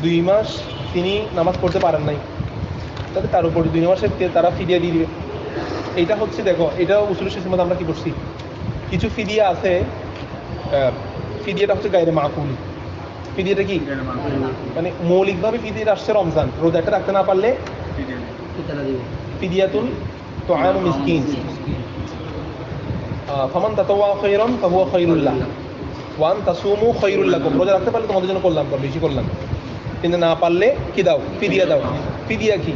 2 মাস তিনি নামাজ পড়তে পারেন নাই, তাহলে তার উপর 2 মাসের তারা ফিদিয়া দিয়ে দিবে। এইটা হচ্ছে দেখো, এটা উসুলের শেষের মধ্যে আমরা কি করছি, কিছু ফিদিয়া আছে। ফিদিয়াটা হচ্ছে গায়রে মাকুলি। ফিদিয়াটা কি মানে মৌলিকভাবে ফিদিয়াটা আসছে রমজান, রোজাটা রাখতে না পারলে ফিদিয়াতুন তুআমু মিসকিন, ফামান তাতাওয়া খায়রান ফাহুয়া খায়রুল লাহ ওয়া আন তাসুমু খায়রুল লাকুম। রোজা রাখতে পারলে তোমাদের জন্য কল্যাণকর, বেশি কল্যাণ। কিন্তু না পারলে কি দাও, ফিদিয়া দাও। ফিদিয়া কি?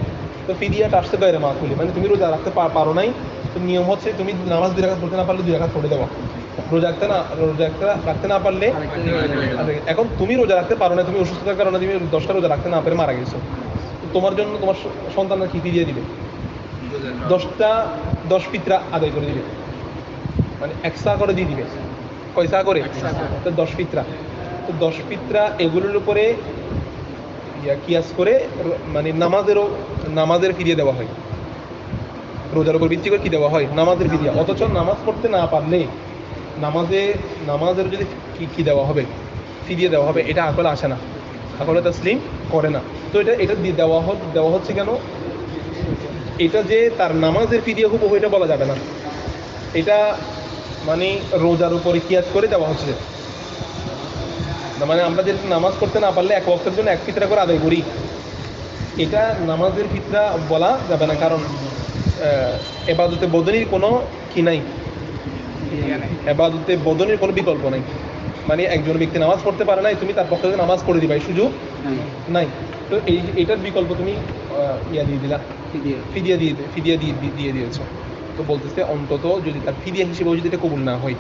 তো ফিদিয়াটা আসতে গায়রে মাকুলি, মানে তুমি রোজা রাখতে পারো নাই, তো নিয়ম হচ্ছে তুমি নামাজ 2 রাকাত পড়তে না পারলে 2 রাকাত পড়ে দেওয়া। রোজা রাখতে না পারলে, এখন তুমি রোজা রাখতে পারো না, তুমি অসুস্থতার কারণে তুমি 10টা রোজা রাখতে না পেরে মারা গেছো, তোমার জন্য তোমার সন্তানরা কি ফিরিয়ে দিবে? 10 ফিতরা আদায় করে দিবে, মানে 1 সা করে দিয়ে দিবে। কয় সা করে? তো 10 ফিতরা। তো 10 ফিতরা এগুলোর উপরে কিয়াস করে মানে নামাজের ফিরিয়ে দেওয়া হয়, রোজার উপর ভিত্তি করে কি দেওয়া হয়, নামাজের ফিরিয়া। অথচ নামাজ পড়তে না পারলে নামাজের যদি কি দেওয়া হবে, ফিরিয়ে দেওয়া হবে, এটা আকলে আসে না, আকলে তাসলিম করে না। তো এটা দিয়ে দেওয়া হচ্ছে কেন? এটা যে তার নামাজের ফিরিয়ে হুকুম, এটা বলা যাবে না। এটা মানে রোজার উপরে কিয়াস করে দেওয়া হচ্ছে। মানে আমরা যে নামাজ পড়তে না পারলে 1 ওয়াক্তের জন্য 1 ফিতরা করে আদায় করি, এটা নামাজের ফিতরা বলা যাবে না। কারণ এবাদতে বদনির কোনো কি নাই, এবাদতে বদনির কোনো বিকল্প নাই। মানে একজন ব্যক্তি নামাজ পড়তে পারে নাই, তুমি তার পক্ষে নামাজ পড়ে দিবা, এই সুযোগ নাই। তো এইটার বিকল্প তুমি দিয়ে দিলা, ফিদিয়া দিয়ে দিয়েছো। তো বলতেছে অন্তত যদি তার ফিদিয়া হিসেবে যদি এটা কবুল না হয়,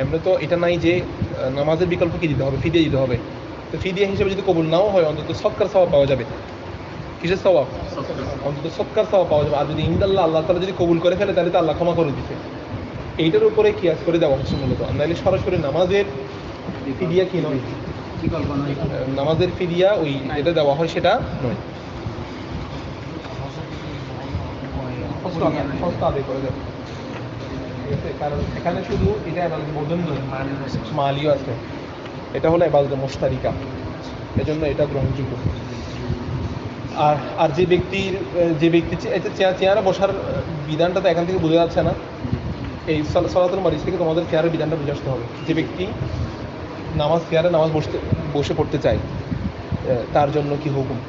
এমনি তো এটা নাই যে নামাজের বিকল্প কি দিতে হবে, ফিদিয়া দিতে হবে। তো ফিদিয়া হিসেবে যদি কবুল নাও হয়, অন্তত সৎকার সওয়াব পাওয়া যাবে। কিসের সওয়াব? অন্তত সৎকার সওয়াব পাওয়া যাবে। আর যদি ইনশাআল্লাহ আল্লাহ তাআলা যদি কবুল করে ফেলে, তাহলে তো আল্লাহ ক্ষমা করে দিতে। এইটার উপরে কিয়াস করে দেওয়া হচ্ছে মূলত। নাহলে সরাসরি নামাজের ফিদিয়া কি নয়, নামাজের ফিদিয়া ওই এটা দেওয়া হয় সেটা নয়। আদায় করে দেবে, ঠিক আছে? কারণ এখানে শুধু এটা এবাদত বদন নয়, মালিও আছে। এটা হলো এবাদত মুশতারিকা, এজন্য এটা গ্রহণযোগ্য। আর যে ব্যক্তি এটা চেয়ারে বসার বিধানটা তো এখান থেকে বোঝা যাচ্ছে না। এই সালাতুল মারিজ থেকে তোমাদের চেয়ারের বিধানটা বুঝে আসতে হবে। যে ব্যক্তি চেয়ারে নামাজ বসে পড়তে চায়, তার জন্য কি হুকুম?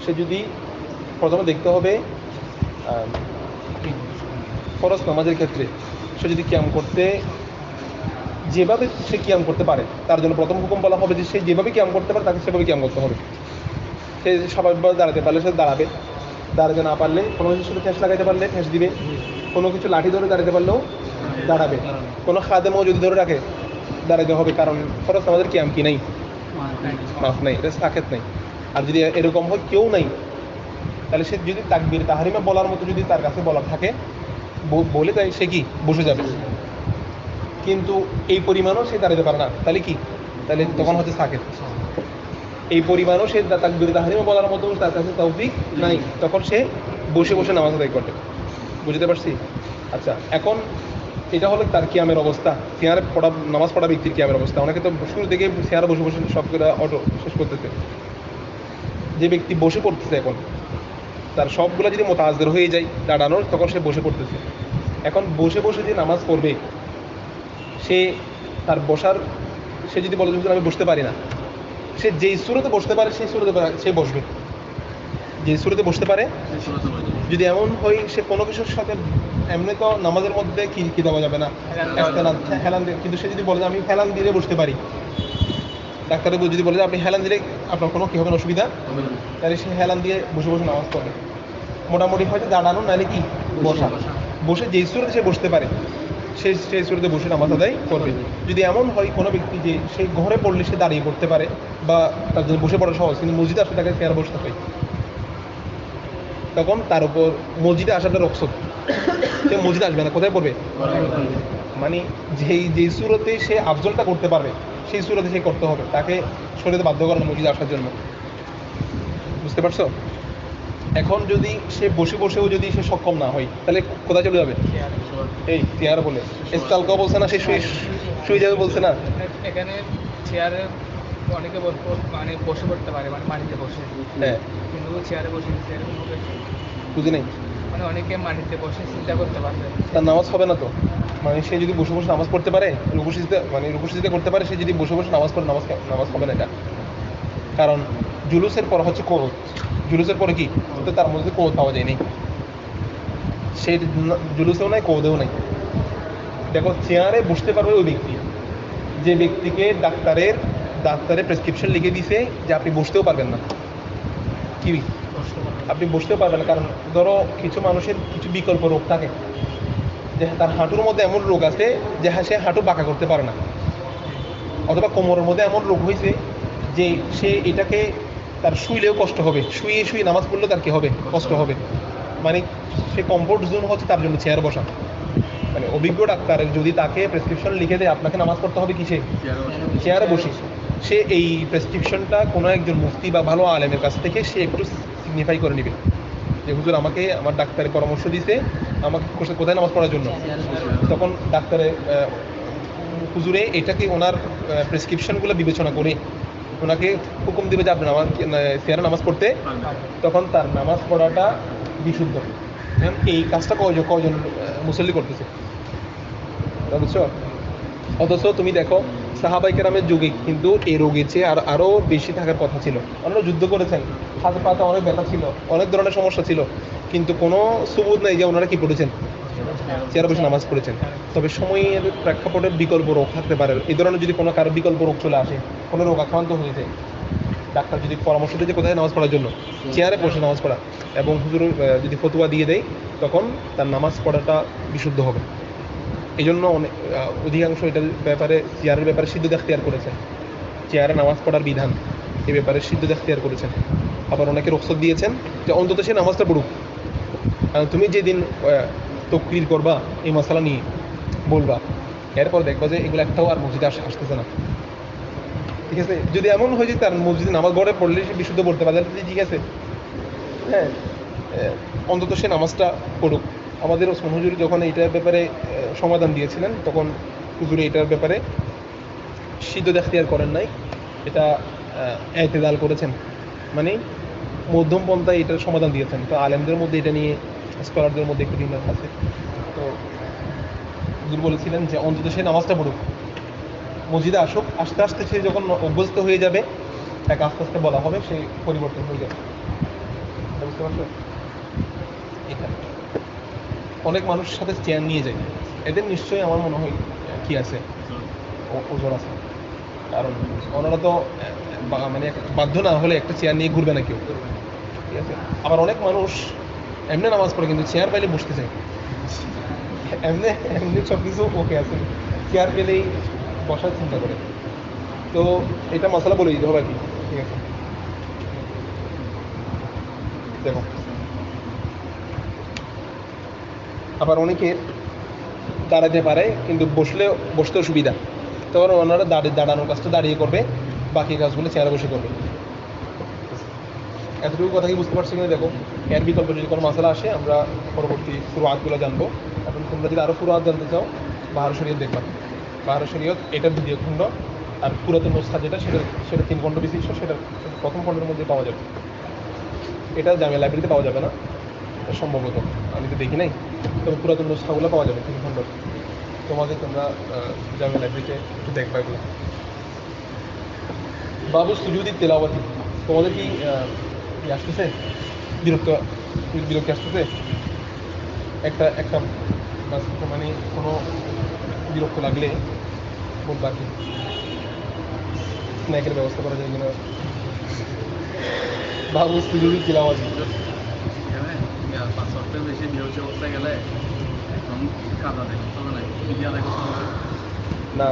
সে যদি প্রথমে দেখতে হবে ফরজ নামাজের ক্ষেত্রে সে যদি কিয়াম করতে যেভাবে সে কিয়াম করতে পারে তার জন্য প্রথম হুকুম বলা হবে যে সে যেভাবে কিয়াম করতে পারে তাকে সেভাবে কিয়াম করতে হবে। সে স্বাভাবিকভাবে দাঁড়াতে পারলে সে দাঁড়াবে, দাঁড়াতে না পারলে কোনো কিছুর সাথে ঠেস লাগাইতে পারলে ঠেস দিবে, কোনো কিছু লাঠি ধরে দাঁড়াতে পারলেও দাঁড়াবে, কোনো খাদেমও যদি ধরে রাখে দাঁড়াতে হবে, কারণ ফরজ নামাজের কিয়াম কি নাই, মাফ নাই, এটা সাকেত নাই। আর যদি এরকম হয় কেউ নাই তাহলে সে যদি তাকবীর তাহরিমা বলার মতো যদি তার কাছে বলা থাকে বলে তাই সে কি বসে যাবে, কিন্তু এই পরিমাণও সে দাঁড়াতে পারে না তাহলে কি, তাহলে তখন হচ্ছে সাকেত। এই পরিমাণও সে তাকবীর তাহরিমা বলার মতো তার কাছে তৌফিক নাই, তখন সে বসে বসে নামাজ আদায় করবে। বুঝতে পারছি? আচ্ছা, এখন এটা হলো তার কিয়ামের অবস্থা, চেয়ারে পড়া নামাজ পড়া ব্যক্তির কিয়ামের অবস্থা। অনেকে তো শুরু থেকে চেয়ারে বসে বসে সব করে অটো শেষ করতেছে। যে ব্যক্তি বসে পড়তেছে এখন তার সবগুলো যদি মোতাজ্জের হয়ে যায় দাঁড়ানোর, তখন সে বসে পড়তেছে। এখন বসে বসে যে নামাজ পড়বে সে তার বসার, সে যদি বলে যে আমি বসতে পারি না, সে যেই সুরতে বসতে পারে সেই সুরতে সে বসবে, যেই সুরতে বসতে পারে। যদি এমন হয় সে কোনো কিছুর সাথে এমনি তো নামাজের মধ্যে কি দেওয়া যাবে না, হেলান দিয়ে, কিন্তু সে যদি বলে যে আমি হেলান দিলে বসতে পারি, ডাক্তারের যদি বলে যে আপনি হেলান দিলে আপনার কোনো কী হবে না অসুবিধা, তাহলে সে হেলান দিয়ে বসে বসে নামাজ পড়বে। মোটামুটি হয়তো দাঁড়ানো নাহলে কি বসা, বসে যেই সুরতে সে বসতে পারে সেই সুরতে বসে নামাজ আদায় করবে। যদি এমন হয় কোনো ব্যক্তি যে সে ঘরে পড়লে সে দাঁড়িয়ে পড়তে পারে বা তার জন্য বসে পড়া সহজ, কিন্তু মসজিদে আসলে তাকে চেয়ারে বসতে হয়, তখন তার উপর মসজিদে আসাটা রকসত, সে মসজিদে আসবে না, কোথায় পড়বে? মানে যেই সুরতে সে আফজলটা করতে পারবে সেই সুরতে সে করতে হবে, তাকে শরীরে বাধ্য করেন মসজিদে আসার জন্য। বুঝতে পারছো? এখন যদি সে বসে বসেও যদি সে সক্ষম না হয় তাহলে কোথায় চলে যাবে? এই চেয়ার বলে এসকালকা বলছে না, সে শুয়ে যাবে বলছে না। এখানে চেয়ারে অনেকে মানে বসে পড়তে পারে, মানে মাটিতে বসে, হ্যাঁ, কিন্তু চেয়ারে বসে বুঝি নাই, মানে অনেকে মাটিতে বসে চিন্তা করতে পারবে, তার নামাজ হবে না তো। মানে সে যদি বসে বসে নামাজ পড়তে পারে, রুকুসিজদা করতে পারে, সে যদি বসে বসে নামাজ পড়ে নামাজ হবে না এটা। কারণ জুলুসের পর হচ্ছে কোদ, জুলুসের পরে কি তো তার মধ্যে কোদ পাওয়া যায়নি, সে জুলুসেও নাই কোদেও নাই। দেখো চেয়ারে বসতে পারবে ওই ব্যক্তি যে ব্যক্তিকে ডাক্তারের প্রেসক্রিপশন লিখে দিছে যে আপনি বসতেও পারবেন না, কি আপনি বসতেও পারবেন না। কারণ ধরো কিছু মানুষের কিছু বিকল্প রোগ থাকে, যে তার হাঁটুর মধ্যে এমন রোগ আছে যে সে হাঁটু বাঁকা করতে পারে না, অথবা কোমরের মধ্যে এমন রোগ হয়েছে যে সে এটাকে তার শুইলেও কষ্ট হবে, শুয়ে নামাজ পড়লেও তার কি হবে, কষ্ট হবে। মানে সে কমফোর্ট জোন হচ্ছে তার জন্য চেয়ার বসা। মানে অভিজ্ঞ ডাক্তারের যদি তাকে প্রেসক্রিপশন লিখে দেয় আপনাকে নামাজ পড়তে হবে কিসে, চেয়ারে বসে, সে এই প্রেসক্রিপশনটা কোনো একজন মুফতি বা ভালো আলেমের কাছ থেকে সে একটু সিগনিফাই করে নেবে যে হুজুর আমাকে আমার ডাক্তারের পরামর্শ দিতে আমাকে কোথায় নামাজ পড়ার জন্য। তখন ডাক্তারের হুজুরে এটাকে ওনার প্রেসক্রিপশনগুলো বিবেচনা করে ওনাকে হুকুম দিবে যে আপনি চেয়ারে নামাজ পড়তে, তখন তার নামাজ পড়াটা বিশুদ্ধ। এই কাজটা কয়জন মুসল্লি করতেছে বুঝছো? অথচ তুমি দেখো সাহাবাই কেরামের যুগে কিন্তু এই রোগের চেয়ে আরও বেশি থাকার কথা ছিল। ওনারা যুদ্ধ করেছেন, হাতে পাতে অনেক ব্যথা ছিল, অনেক ধরনের সমস্যা ছিল, কিন্তু কোনো সুবুত নেই যে ওনারা কি পড়েছেন, চেয়ারে বসে নামাজ পড়েছেন। তবে সময়ের প্রেক্ষাপটে বিকল্প রোগ থাকতে পারে, এই ধরনের যদি কোনো কারো বিকল্প রোগ চলে আসে, কোনো রোগ আক্রান্ত হয়ে যায়, ডাক্তার যদি পরামর্শ দেয় যে কোথায় নামাজ পড়ার জন্য, চেয়ারে বসে নামাজ পড়া, এবং হুজুর যদি ফতোয়া দিয়ে দেয়, তখন তার নামাজ পড়াটা বিশুদ্ধ হবে। এই জন্য অধিকাংশ এটার ব্যাপারে চেয়ারের ব্যাপারে সিদ্ধ এখতিয়ার করেছেন, চেয়ারে নামাজ পড়ার বিধান এই ব্যাপারে সিদ্ধ এখতিয়ার করেছেন। আবার অনেকে রুখসত দিয়েছেন যে অন্তত সে নামাজটা পড়ুক। তুমি যেদিন তকরির করবা এই মশলা নিয়ে বলবা, এরপর দেখবা যে এগুলো একটাও আর মসজিদে আসতেছে না, ঠিক আছে? যদি এমন হয় যে তার মসজিদে নামাজ গড়ে পড়লে সে বিশুদ্ধ পড়তে পারে, ঠিক আছে, হ্যাঁ, অন্তত সে নামাজটা পড়ুক। আমাদের ওসমান হুজুর যখন এইটার ব্যাপারে সমাধান দিয়েছিলেন, তখন হুজুরে এটার ব্যাপারে সিদ্ধ এখতিয়ার করেন নাই, এটা এতেদাল করেছেন, মানে মধ্যম পন্থায় এটার সমাধান দিয়েছেন। তো আলেমদের মধ্যে এটা নিয়ে স্কলারদের মধ্যে একটু ভিন্ন আছে। তো হুজুর বলেছিলেন যে অন্তত সে নামাজটা পড়ুক, মসজিদে আসুক, আস্তে আস্তে সে যখন অভ্যস্ত হয়ে যাবে তাকে আস্তে আস্তে বলা হবে, সেই পরিবর্তন হয়ে যাবে। এটা বুঝতে পারছো? এখানে অনেক মানুষের সাথে চেয়ার নিয়ে যায়, এদের নিশ্চয়ই আমার মনে হয় কি আছে, ওজন আছে। কারণ ওনারা তো মানে বাধ্য না হলে একটা চেয়ার নিয়ে ঘুরবে না কেউ, ঠিক আছে? আবার অনেক মানুষ এমনি নামাজ পড়ে কিন্তু চেয়ার পাইলে বসতে চায়, এমনি এমনি সব কিছু ওকে আছে, চেয়ার পেলেই বসার চিন্তা করে। তো এটা মশলা বলে দিতে হবে আর কি, ঠিক আছে? দেখো, আবার অনেকে দাঁড়াতে পারে কিন্তু বসতেও সুবিধা, তখন ওনারা দাঁড়ানোর কাজটা দাঁড়িয়ে করবে, বাকি কাজগুলো চেয়ারে বসে করবে। এতটুকু কথা কি বুঝতে পারছি কিনা দেখো। এর বিকল্প যদি কোনো মশলা আসে আমরা পরবর্তী ফুরুআতগুলো জানবো। এখন তোমরা যদি আরও ফুরুআত জানতে চাও, বাহার শরীয়ত দেখবা। বাহার শরীয়ত এটার দ্বিতীয় খণ্ড, আর পুরাতন নুসখা যেটা সেটা 3 খণ্ড বিশিষ্ট, সেটা প্রথম খণ্ডের মধ্যে পাওয়া যাবে। এটা জামিয়া লাইব্রেরিতে পাওয়া যাবে না সম্ভবত, আমি তো দেখি নাই, তবে পুরাতন নুসখাগুলো পাওয়া যাবে 3 খণ্ড। তোমরা জামিয়া লাইব্রেরিতে একটু দেখবা এগুলো। বাবু সুজুদি তেলাওয়াতি, তোমাদের কি আসতেছে বিরক্তি আসতেছে? একটা একটা মানে কোনো বিরক্ত লাগলে বলবা কি, স্ন্যাকের ব্যবস্থা করা যায় কিনা। বাবু সুজুদি তেলাওয়াতি, বেশি বিরোধী অবস্থায় গেলে এখন কাদা দেখো চলে নাই, ইন্ডিয়া দেখো চলে না। না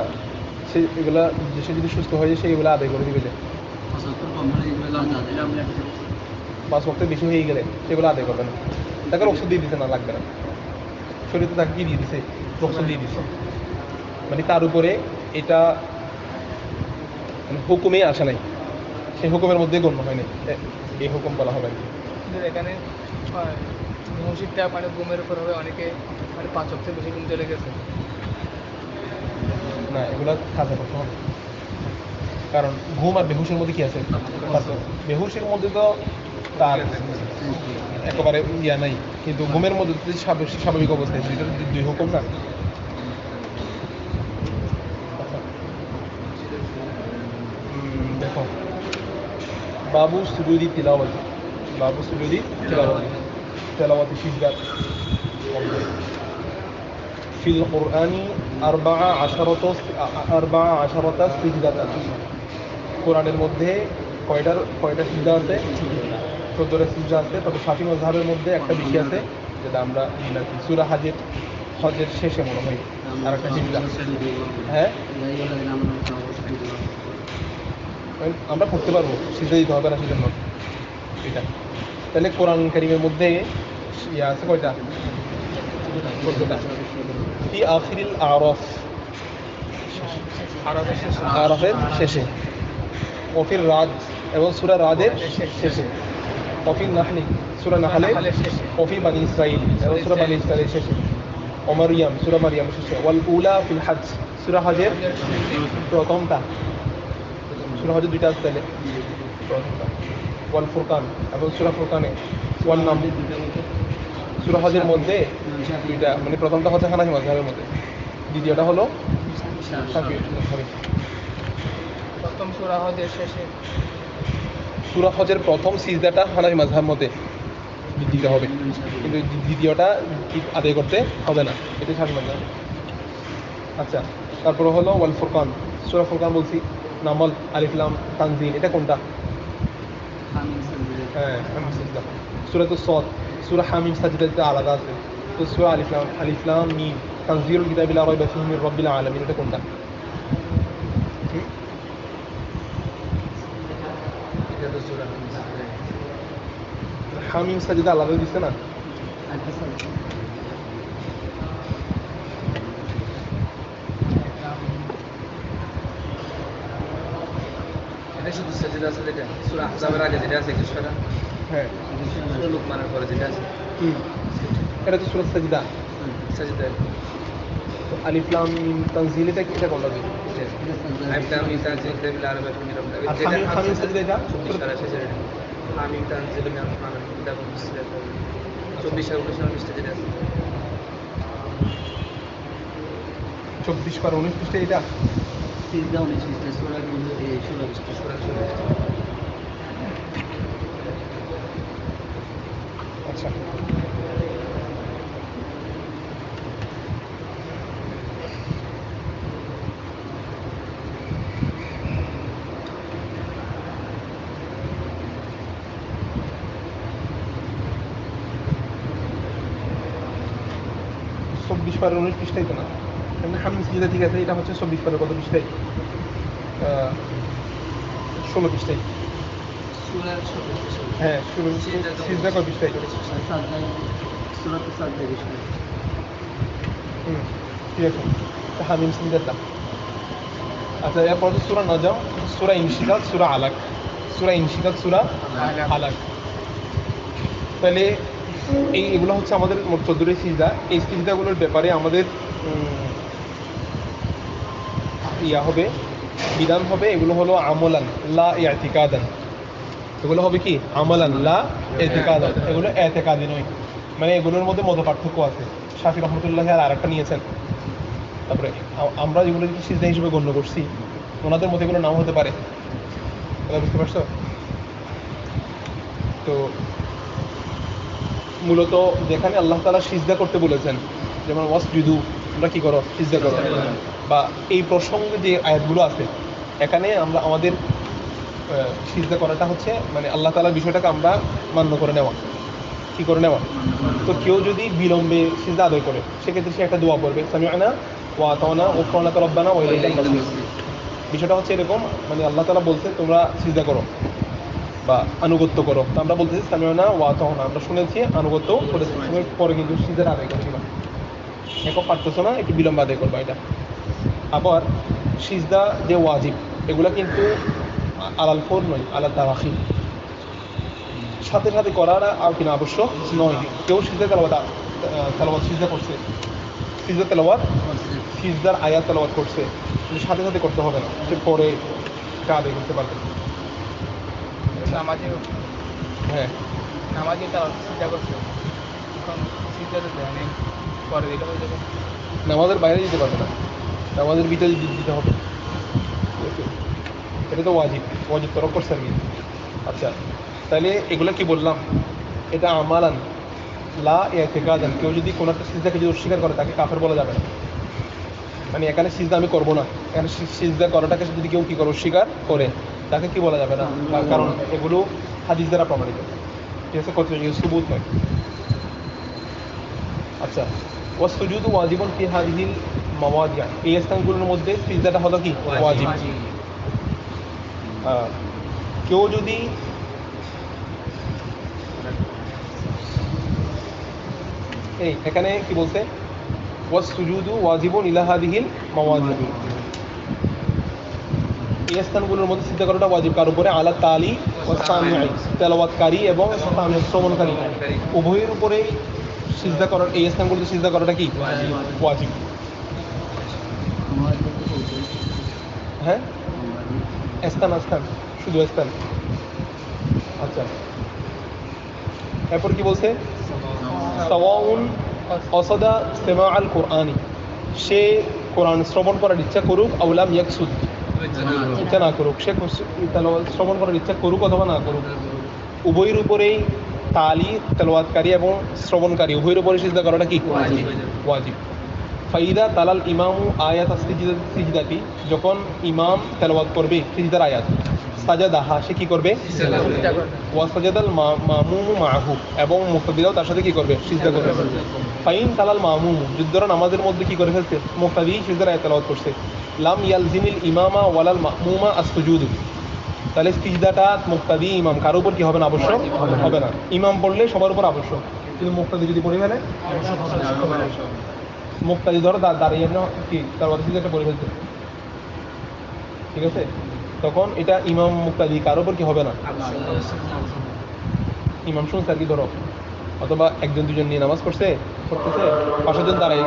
সে এগুলা সে যদি সুস্থ হয়ে যায়, সে এগুলো আদায় করে দিবে। যে আমি একটা 5 ওয়াক্তের বেশি হয়ে গেলে সেগুলো আদায় করবে না, তাকে রক্ত দিয়ে দিতে না লাগবে না, শরীরে তাকে কি দিয়ে দিছে, রক্ত দিয়ে দিছে, মানে তার উপরে এটা মানে হুকুমে আসে নাই, সেই হুকুমের মধ্যে গণ্য হয় নাই, এই হুকুম বলা হবে আর কি। কিন্তু এখানে মসজিদটা মানে ঘুমের উপর হবে, অনেকে মানে 5 ওয়াক্তের বেশি ঘুম চলে গেছে। না, এগুলো কাজে করতে হবে, কারণ ঘুম আর বেহুশের মধ্যে কি আছে, বেহুশের মধ্যে তো তার একেবারে ইয়া নাই, কিন্তু ঘুমের মধ্যে তো স্বাভাবিক অবস্থায়, এটা 2 হুকুম না। দেখো, বাবু সুজুদি তিলাওয়াতি, বাবু সুজুদি তেলাওয়াতি সিজদা। ফিল কুরআনি 14 সিজদাতা, কোরআনের মধ্যে কয়টা সিজদা আছে? 14টা সিজদা আছে, তবে শাফি মাযহাবের মধ্যে একটা বেশি আছে, যেটা আমরা সূরা হজের শেষে মনে হয় আর একটা সিজদা। হ্যাঁ, আমরা পড়তে পারবো, সিজদা দিতে হবে না সেজন্য এটা। তাহলে কোরআন কারীমের মধ্যে ইয়া আছে কয়টা? 14টা। ফি আখিরিল আরাফ, আরাফের শেষে, অফির রাজ এবং সূরা রাদের শেষে, অফির নাহলি সূরা নাহলের শেষে, অফি বানি ইসরাইল এবং সূরা বানি ইসরাইলের শেষে, ও মারইয়াম সূরা মারইয়ামের শেষে, ওয়াল উলা ফিল হজ সূরা হজের প্রথমটা, সূরা হজের 2টা আছে তাহলে প্রথমটা, ওয়াল ফুরকান এবং সূরা ফুরকানে, ওয়াল নাম সূরা হজের মধ্যে 2টা, মানে প্রথমটা হচ্ছে হানাফি মাযহাবের মধ্যে, দ্বিতীয়টা হলো শাফিঈ মাযহাবে। প্রথম সূরা হজের শেষে, সূরা হজের প্রথম সিজদাটা হানাফি মাযহাব মতে দিতে হবে, কিন্তু দ্বিতীয়টা আদায় করতে হবে না, এটা শাফিঈ মাযহাব। আচ্ছা, তারপরে হলো ওয়াল ফুরকান, সূরা ফুরকান বলছি, নামল, আলিফ লাম, তানজিল, এটা কোনটা? হ্যাঁ, হামিম সিজদা। সূরাতুস সাদ, সূরা হামিম সাজদাতে আলাদা আছে, তো সূরা আলিফ লাম মিম, তানজিলুল কিতাবি লা রাইবা ফীহি মির রাব্বিল আলামিন, এটা কোনটা? হামিম সাজদা আলাদা দিচ্ছে না? এটা শুধু সাজদা আছে, যেটা সূরা আহজাবের আগে যেটা আছে 21টা, হ্যাঁ, সূরা লুকমানের পরে যেটা আছে এটা তো সূরা সাজদা। সাজদা। আলিফ লাম মিম তানজিল, এটা কোনটা দিই? আলিফ লাম মিম তানজিল কিতাবিল আরাবিয়্যাত মির রাব্বিল আর আলামিন, হামিম সাজদা এটা 24 শেষে হামিম তানজিল মির রাব্বিল আলামিন, কিতাবুন ফুসসিলাত 24 আর 19 পৃষ্ঠা যেটা আছে 24 আর 19 পৃষ্ঠা, এটা সিজদা 19 পৃষ্ঠা, সূরা 16 পৃষ্ঠা, সূরা 16 19 পৃষ্ঠাই তো না, এমনি হামিম সিজদা ঠিক আছে, এটা হচ্ছে 24 পারের কত পৃষ্ঠাই, 16 পৃষ্ঠাই। সূরার 17 হ্যাঁ, সিজদা কয় পৃষ্ঠাই? ঠিক আছে, তো হামিম সিজদাটা। আচ্ছা, এরপর হচ্ছে সূরা নজম, সূরা ইনশিকাক, সূরা আলাক। সূরা ইনশিকাক, সূরা আলাক। তাহলে এগুলো হচ্ছে আমাদের মোট 14টি সিজদা। এই সিজদাগুলোর ব্যাপারে আমাদের হবে, বিধান হবে, এগুলো হলো আমলান লা ইতিকাদান। এগুলো হবে কি আমলান লা ইতিকাদান, এগুলো এতেকাদি নয়। মানে এগুলোর মধ্যে মত পার্থক্য আছে। শাফি রহমতুল্লাহ আর একটা নিয়েছেন। তারপরে আমরা যেগুলোকে সিজদা হিসেবে গণ্য করছি, ওনাদের মধ্যে এগুলো নাও হতে পারে। কথা বুঝতে পারছো? তো মূলত যেখানে আল্লাহ তাআলা সিজদা করতে বলেছেন, যেমন ওয়াসজুদু, তোমরা কি করো? সিজদা করো। বা এই প্রসঙ্গে যে আয়াতগুলো আছে, এখানে আমরা আমাদের সিজদা করাটা হচ্ছে মানে আল্লাহ তাআলার বিষয়টাকে আমরা মান্য করে নেওয়া, কি করে নেওয়া। তো কেউ যদি বিলম্বে সিজদা আদায় করে, সেক্ষেত্রে সে একটা দোয়া পড়বে, সামি'না ওয়া আতানা গফরানাকা রব্বানা ওয়া ইলাইকাল মাসির। বিষয়টা হচ্ছে এরকম, মানে আল্লাহ তাআলা বলছে তোমরা সিজদা করো বা আনুগত্য করো। তো আমরা বলতেছি সামি'না ওয়া আতানা, আমরা শুনেছি, আনুগত্য করেছি, সময় পরে কিন্তু সিজদা আদায় করছি না। এখন পারতেছো না, একটু বিলম্ব আদায় করবা এটা। আবার সিজদা যে ওয়াজিব, এগুলা কিন্তু আলাল ফোর নয়, আলাল তারাখি, সাথে সাথে করাটা আর কিনা আবশ্যক নয়। কেউ সিজদা তেলাওয়াত সিজদা করছে, সিজদা তেলাওয়াত সিজদার আয়াত তেলাওয়াত করছে, কিন্তু সাথে সাথে করতে হবে না, সে পরে এটা আদায় করতে পারবে। নামাজে হ্যাঁ, নামাজে তারা সিজদা করছে, এখন সিজদাতে দেয় নেই, পরে দিলে হয়ে যাবে। নামাজের বাইরে যেতে পারবে না, নামাজের ভিতরে দিতে হবে। এটা তো ওয়াজিব, ওয়াজিব তরফ করছে আর কি। আচ্ছা, তাহলে এগুলো কি বললাম? এটা আমালান লা ইতিকাদান। কেউ যদি কোনো একটা সিজদাকে যদি অস্বীকার করে, তাকে কাফের বলা যাবে না। মানে এখানে সিজদা আমি করবো না, এখানে সিজদা করাটাকে যদি কেউ কি করে অস্বীকার করে, তাকে কি বলা যাবে না, কারণ এগুলো হাদিস দ্বারা প্রমাণিত। ঠিক আছে, কত সুবুত নয়। আচ্ছা, ওয়াসজুদু ওয়াজিবুন ফি হাযিহিল মাওয়াদিআ, এই স্থানগুলোর মধ্যে সিজদাটা হলো কি ওয়াজিব। কেউ যদি এখানে কি বলছে, ওয়াসজুদু ওয়াজিবুন ইলা হাযিহিল মাওয়াদিআ, এই স্থানগুলোর মধ্যে সিজদা করাটা ওয়াজিব কার উপরে? আলা তালি ওয়াস সামিঈ, তেলাওয়াতকারী এবং শ্রবণকারী উভয়ের উপরেই সিজদা করার, এই স্থানগুলোতে সিজদা করাটা কি ওয়াজিব। হ্যাঁ, স্থান শুধু স্থান। আচ্ছা, এরপর কি বলছে? সাওয়াউন কসাদা সিমা আল কোরআনি, সে কোরআন শ্রবণ করার ইচ্ছা করুক, আউলাম ইয়াকসুদ, ইচ্ছা না করুক, সে শ্রবণ করার ইচ্ছা করুক অথবা না করুক, উভয়ের উপরেই তালি, তেলাওয়াতকারী এবং শ্রবণকারী উভয়ের উপরে সিজদা করাটা কি ওয়াজিব। ফাইদা তালাল ইমামু আয়াত সিজদাতি, যখন ইমাম তেলাওয়াত করবে সিজদার আয়াত, সাজাদাহা, সে কি করবে? ওয়া সাজাদাল মামুমু মাহু, এবং মুক্তাদিরাও তার সাথে কি করবে? সিজদা করবে। ফাইন তালাল মামুমু, যদি ধরো নামাজের মধ্যে কি করে ফেলছে, মুক্তাদি সিজদার আয়াত তেলাওয়াত করছে, লাম ইয়ালজিমিল ইমামা ওয়ালাল মামুমা আস-সুজুদ, তাহলে সিজদাটা মুক্তাদি ইমাম কারো উপর কি হবে না? আবশ্যক হবে না। ইমাম পড়লে সবার উপর আবশ্যক, কিন্তু মুক্তাদি যদি পড়ে ফেলে মুক্তাদি ধরো দাঁড়িয়ে কি তার সিজদাটা পড়ে ফেলছে, ঠিক আছে, তখন এটা ইমাম মুক্তাদি কারো উপর কি হবে না? ইমাম শুনছে আর কি ধরো, অথবা একজন দুজন নিয়ে নামাজ পড়তেছে, 5জন দাঁড়ায়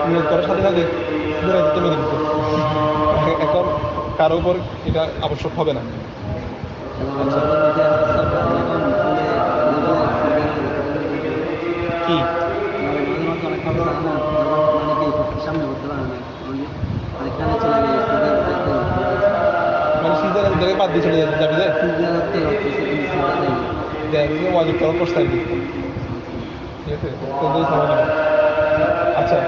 নিয়োগ করার সাথে সাথে মেরে দিচ্ছে, এখন কারো উপর এটা আবশ্যক হবে না। কি মানে সিজদার জায়গায় বাদ দিয়ে চলে যাবে যে ওয়াজিব করা করছে আর কি, ঠিক আছে। আচ্ছা,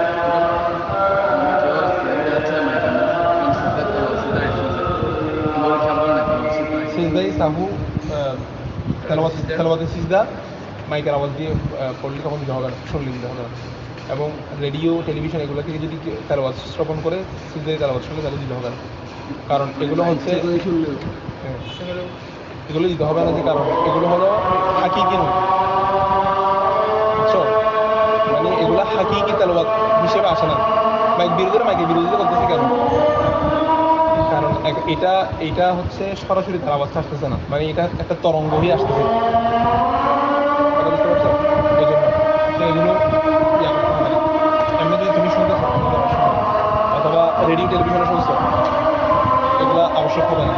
সিজদাই সাহু, তেলাওয়াতের সিজদা মাইকের আওয়াজ দিয়ে পড়লে তখন দিতে হবে না, শুনলে দিতে হবে না। এবং রেডিও টেলিভিশন এগুলো থেকে যদি তেলাওয়াত শ্রবণ করে সিজদায় তেলাওয়াত শুনলে তাহলে দিতে হবে না, কারণ এগুলো হচ্ছে হ্যাঁ, সেগুলো এগুলো দিতে হবে না যে কারণ এগুলো হলো হাকিকি নয়, বুঝছো? মানে এগুলো হাকিকি তেলাওয়াত হিসেবে আসে না। মাইকের বিরোধিতা করতেছে কেন? কারণ এটা এটা হচ্ছে সরাসরি তেলাওয়াত আসতেছে না, মানে এটা একটা তরঙ্গ হয়ে আসতেছে, কথা বুঝতে পারছো? এই জন্য তো এগুলো ইয়া করতে হবে না। এমনি যদি তুমি শুনতেছো অথবা রেডিও টেলিভিশনে শুনছো, এগুলো আবশ্যক হবে না।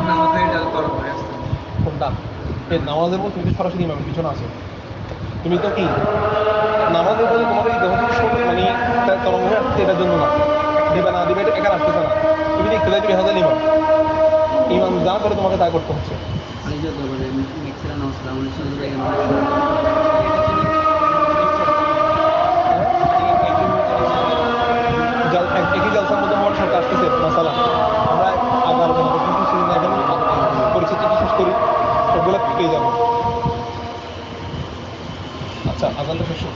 নামাজে এটা তরফ হয়ে আসছে। কোনটা? এই নামাজের মধ্যে তুমি তো সরাসরি ইমামের পিছনে আছো, তুমি তো কি নামাজের মধ্যে তোমাকে এই দেহ থেকে মানে তরঙ্গ হয়ে আসছে, এটার জন্য না, দিবে না দিবে এটা এখানে আসতেছে না, তুমি দেখতে যাই তুমি হাজার ইমাম যা করে তোমাকে তা করতে হচ্ছে। একই জলসার মধ্যে হওয়ার সাথে আসতেছে মশালা, আমরা আগে আলোচনা করতেছি সেদিন এখন পরিচিতি শেষ করি, সবগুলো পেয়ে যাবো। আচ্ছা, আজানটা শেষ হোক।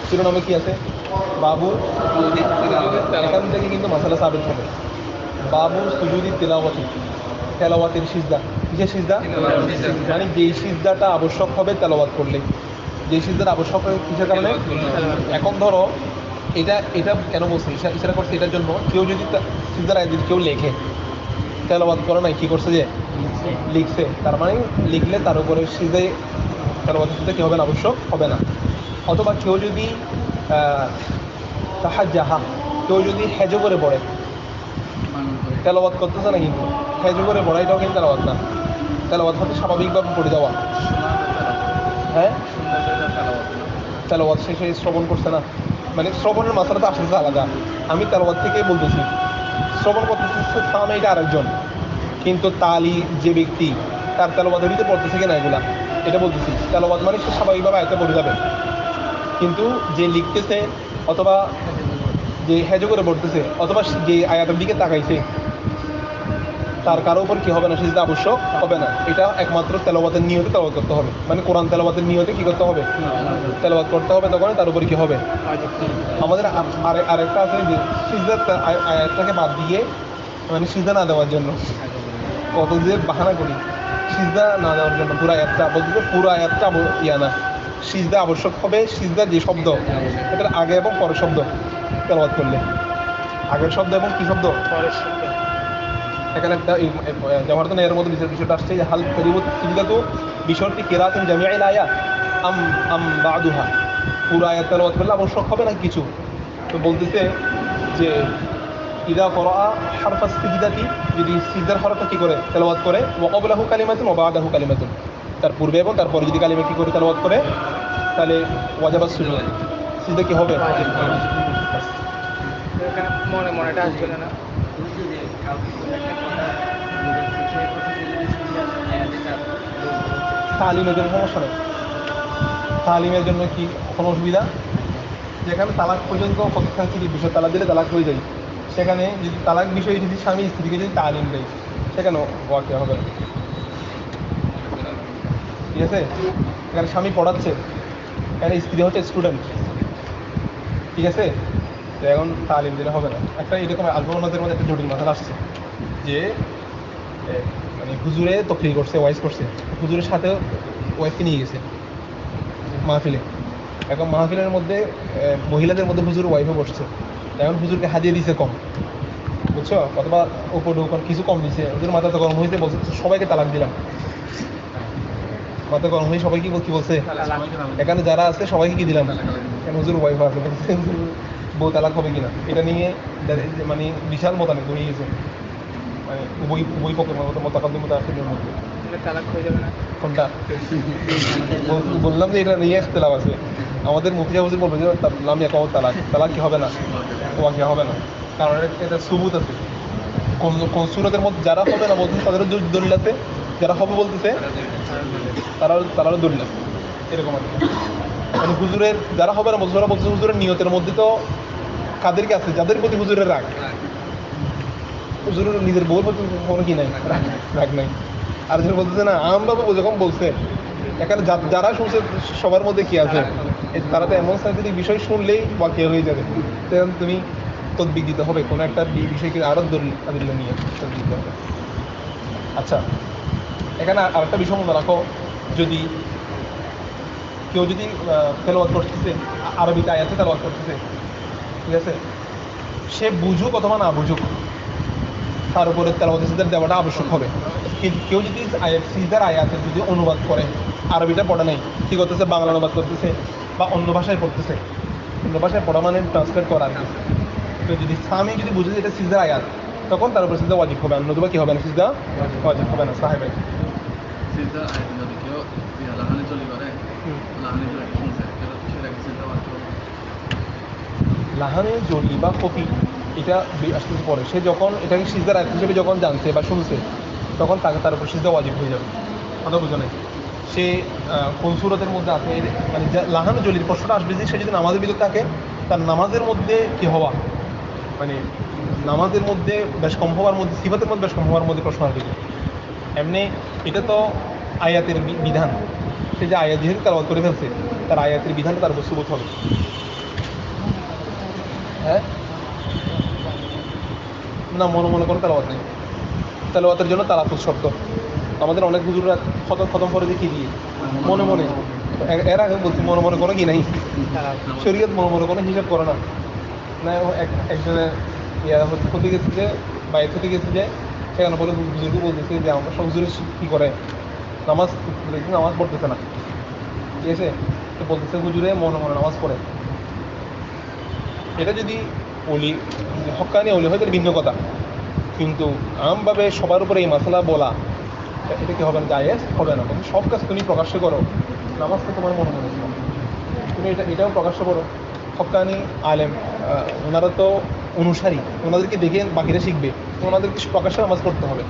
শিরোনামে কি আছে? বাবু, এখান থেকে কিন্তু মাসালা সাবেত হবে। বাবু সুজুদি তেলাওয়াতি, তেলাওয়াতের সিজদা। কিসের সিজদা? মানে যেই সিজদাটা আবশ্যক হবে তেলাওয়াত করলে, যেই সিজদাটা আবশ্যক হবে কিসের কারণে? এখন ধরো এটা এটা কেন বলছে, ইশারা করছে এটার জন্য, কেউ যদি সিজদার আগে যদি কেউ লেখে, তেলাওয়াত করে নাই, কি করছে যে লিখছে, তার মানে লিখলে তার উপরে সিজদায় তেলাওয়াতের সিজদা কি হবে না? আবশ্যক হবে না। অথবা কেউ যদি তাহা জাহা, কেউ যদি হেজো করে পড়ে, তেলাওয়াত করতেছে না, কিন্তু হেজো করে পড়া এটাও কিন্তু তেলাওয়াত না। তেলাওয়াত হচ্ছে স্বাভাবিকভাবে পড়ে যাওয়া। হ্যাঁ, তেলাওয়াত শেষে শ্রবণ করছে না, মানে শ্রবণের মাত্রা তো আসলে আলাদা। আমি তেলাওয়াত থেকে বলতেছি, শ্রবণ করতেছে তামে এটা আরেকজন, কিন্তু তালি যে ব্যক্তি তার তেলাওয়াতের ভিতরে পড়তেছে কিনা এগুলা, এটা বলতেছি। তেলাওয়াত মানে সে স্বাভাবিকভাবে আয়ত্তে পড়ে যাবে, কিন্তু যে লিখতেছে অথবা যে হেজো করে পড়তেছে অথবা যে আয়াতের দিকে তাকাইছে, তার কারো উপর কি হবে না? সিজদা আবশ্যক হবে না। এটা একমাত্র তেলাওয়াতের নিয়তে তেলাওয়াত করতে হবে, মানে কোরআন তেলাওয়াতের নিয়তে কি করতে হবে? তেলাওয়াত করতে হবে, তখন তার উপর কি হবে? আমাদের আরেকটা আছে যে সিজদার আয়াতটাকে বাদ দিয়ে, মানে সিজদা না দেওয়ার জন্য কত যে বাহানা করি, সিজদা না দেওয়ার জন্য পুরো আয়াতটা বলতে, পুরো আয়াতটা ইয়া না, সিজদা আবশ্যক হবে। সিজদা যে শব্দ, এটার আগে এবং পরের শব্দ তেলাওয়াত করলে, আগের শব্দ এবং কি শব্দ? এখানে একটা জামারতান এর মধ্যে বিষয়টা আসছে যে হাল তরিবুত সিজদাতু বিশর্তি কিরাতিন জামিআল আয়াত আম বাদুহা, পুরো আয়াত তেলাওয়াত করলে আবশ্যক হবে না কিছু। তো বলতেছে যে ইদা করা হারফাস সিজদাতি, যদি সিজদার হরফটা কি করে তেলাওয়াত করে, ওয়া ক্বাবলাহু কালিমাতুন ওয়া বা'দাহু কালিমাতুন, তার পূর্বে এবং তারপরে যদি কালিমা কি করে তেলাওয়াত করে, তাহলে ওয়াজাবাস সুজুদ, সিজদা কি হবে? মনে মনেটা আসবে না। তালিমের জন্য সমস্যা নেই, তালিমের জন্য কি কোনো অসুবিধা? যেখানে তালাক পর্যন্ত প্রতিষ্ঠানকে বিষয় তালাক দিলে তালাক হয়ে যায়, সেখানে যদি তালাক বিষয়ে যদি স্বামী স্ত্রীকে যদি তালিম দেয়, সেখানেও ওয়াকে হবে না। ঠিক আছে, এখানে স্বামী পড়াচ্ছে, এখানে স্ত্রী হচ্ছে স্টুডেন্ট, ঠিক আছে, তো এখন তালিম দিলে হবে না। একটা এরকম আলপনাদের মধ্যে একটা জটিল মাথা আসছে যে মানে হুজুরে তকরির করছে, ওয়াইজ করছে, হুজুরের সাথে ওয়াইফকে নিয়ে গেছে মাহফিলে। এখন মাহফিলের মধ্যে মহিলাদের মধ্যে হুজুর ওয়াইফে বসছে, এখন হুজুরকে হাদিয়ে দিছে কম, বুঝছো, অথবা উপরে কিছু কম দিছে, হুজুর মাথা তো গরম হয়েছে, বলছে সবাইকে তালাক দিলাম। মাথা গরম হয়ে সবাই কি বলছে, এখানে যারা আছে সবাইকে কি দিলাম, কেন হুজুর ওয়াইফ আছে, বলছে বউ তালাক হবে কিনা, এটা নিয়ে মানে বিশাল মতানৈক্য হয়ে গেছে, মানে উভয় পক্ষের মতাকাদ্দম মুতাআখিরের মধ্যে। তালাক হয়ে যাবে না কোনটা? বললাম যে এটা নিয়ে ইখতিলাফ আছে। আমাদের মুফতি হুজুর বলবে যে লাম ইয়াকাউ তালাক, তালাক কি হবে না, ওয়াকি হবে না, কারণ এটা সুবুত আছে। কোন সূরাতের মধ্যে যারা হবে না বলতেছে তাদেরও দলিল আছে, যারা হবে বলতেছে তারাও দলিল আছে, এরকম আছে। মানে হুজুরের যারা হবে না বলছে বলছে হুজুরের নিয়তের মধ্যে তো কাদেরকে আছে যাদের প্রতি হুজুরের রাগ, হুজুরের নিজের বউর প্রতি কোনো কি নাই, রাগ নাই। আর যেটা বলতেছে না আমভাবে যখন বলছে এখানে যারা শুনছে সবার মধ্যে কি আছে, তারা তো এমন সাংস্কৃতিক বিষয় শুনলেই বাকি হয়ে যাবে। তখন তুমি তদবিক দিতে হবে কোনো একটা বিষয়কে আরো দলিল নিয়ে তদবিক দিতে হবে। আচ্ছা, এখানে আরেকটা বিষয় মনে রাখো, যদি কেউ যদি তেলাওয়াত করতেছে, আরবিতে আয়াতে তেলাওয়াত করতেছে, ঠিক আছে, সে বুঝুক অথবা না বুঝুক তার উপরে তেলাওয়াত সিজদা দেওয়াটা আবশ্যক হবে। কিন্তু কেউ যদি সিজদার আয়াতের যদি অনুবাদ করে, আরবিটা পড়া নেই, কি করতেছে বাংলা অনুবাদ করতেছে বা অন্য ভাষায় পড়তেছে, অন্য ভাষায় পড়া মানে ট্রান্সলেট করা আর কি। তো যদি স্বামী যদি বুঝে যে এটা সিজদার আয়াত, তখন তার উপর সিজদা ওয়াজিব হবে, নতুবা কি হবে না, সিজদা ওয়াজিব হবে না। সাহেব সিজদা আয়াত যদি কেউ লাহানি চলি করে, লাহানি চলি শুনছে, সেটা কি সিজদা ওয়াজিব হবে? লাহানে জলি বা কপি এটা আসতে পরে সে যখন এটাকে সিজদার আয়াত হিসেবে যখন জানছে বা শুনছে, তখন তাকে তার উপর সিজদা ওয়াজিব হয়ে যাবে। কথা বুঝো নাই, সে কোন সুরতের মধ্যে আছে, মানে লাহানে জলির প্রশ্নটা আসবে যে সে যদি নামাজের ভিতর থাকে, তার নামাজের মধ্যে কি হওয়া, মানে নামাজের মধ্যে বেশ কম হওয়ার মধ্যে, সিফাতের মধ্যে বেশ কম হওয়ার মধ্যে প্রশ্ন আসবে। এমনি এটা তো আয়াতের বিধান, সে যে আয়াত যেহেতু তেলাওয়াত করে ফেলছে, তার আয়াতের বিধানটা তার উপর সুবুত হবে। হ্যাঁ, না মনে কোনো তেলাওয়াত নেই, তেলাওয়াতের জন্য তালাফুজ শব্দ। আমাদের অনেক হুজুররা খতম করে দিয়ে কি দিয়ে মনে মনে, এর আগে বলছি মনে কোনো কি নাই, শরীয়ত মনে কোনো হিসাব করে না। না একজনের হতে গেছে যে বাইরে হতে গেছে যে, সেখানে বলে বুজুর্গ বলতেছে যে আমরা সব হুজুরে কী করে নামাজ পড়তেছে না, ঠিক আছে, তো বলতেছে হুজুরে মনে নামাজ পড়ে। এটা যদি অলি হক্কানি অলি হয় তাহলে ভিন্ন কথা, কিন্তু আমভাবে সবার উপরে এই মশলা বলা এটা কি হবে না, জায়েজ হবে না। তুমি সব কাজ তুমি প্রকাশ্য করো, নামাজটা তোমার মনে তুমি এটাও প্রকাশ্য করো। হক্কানি আলেম ওনারা তো অনুসারী, ওনাদেরকে দেখে বাকিরা শিখবে, তো ওনাদেরকে প্রকাশ্যে নামাজ পড়তে হবে।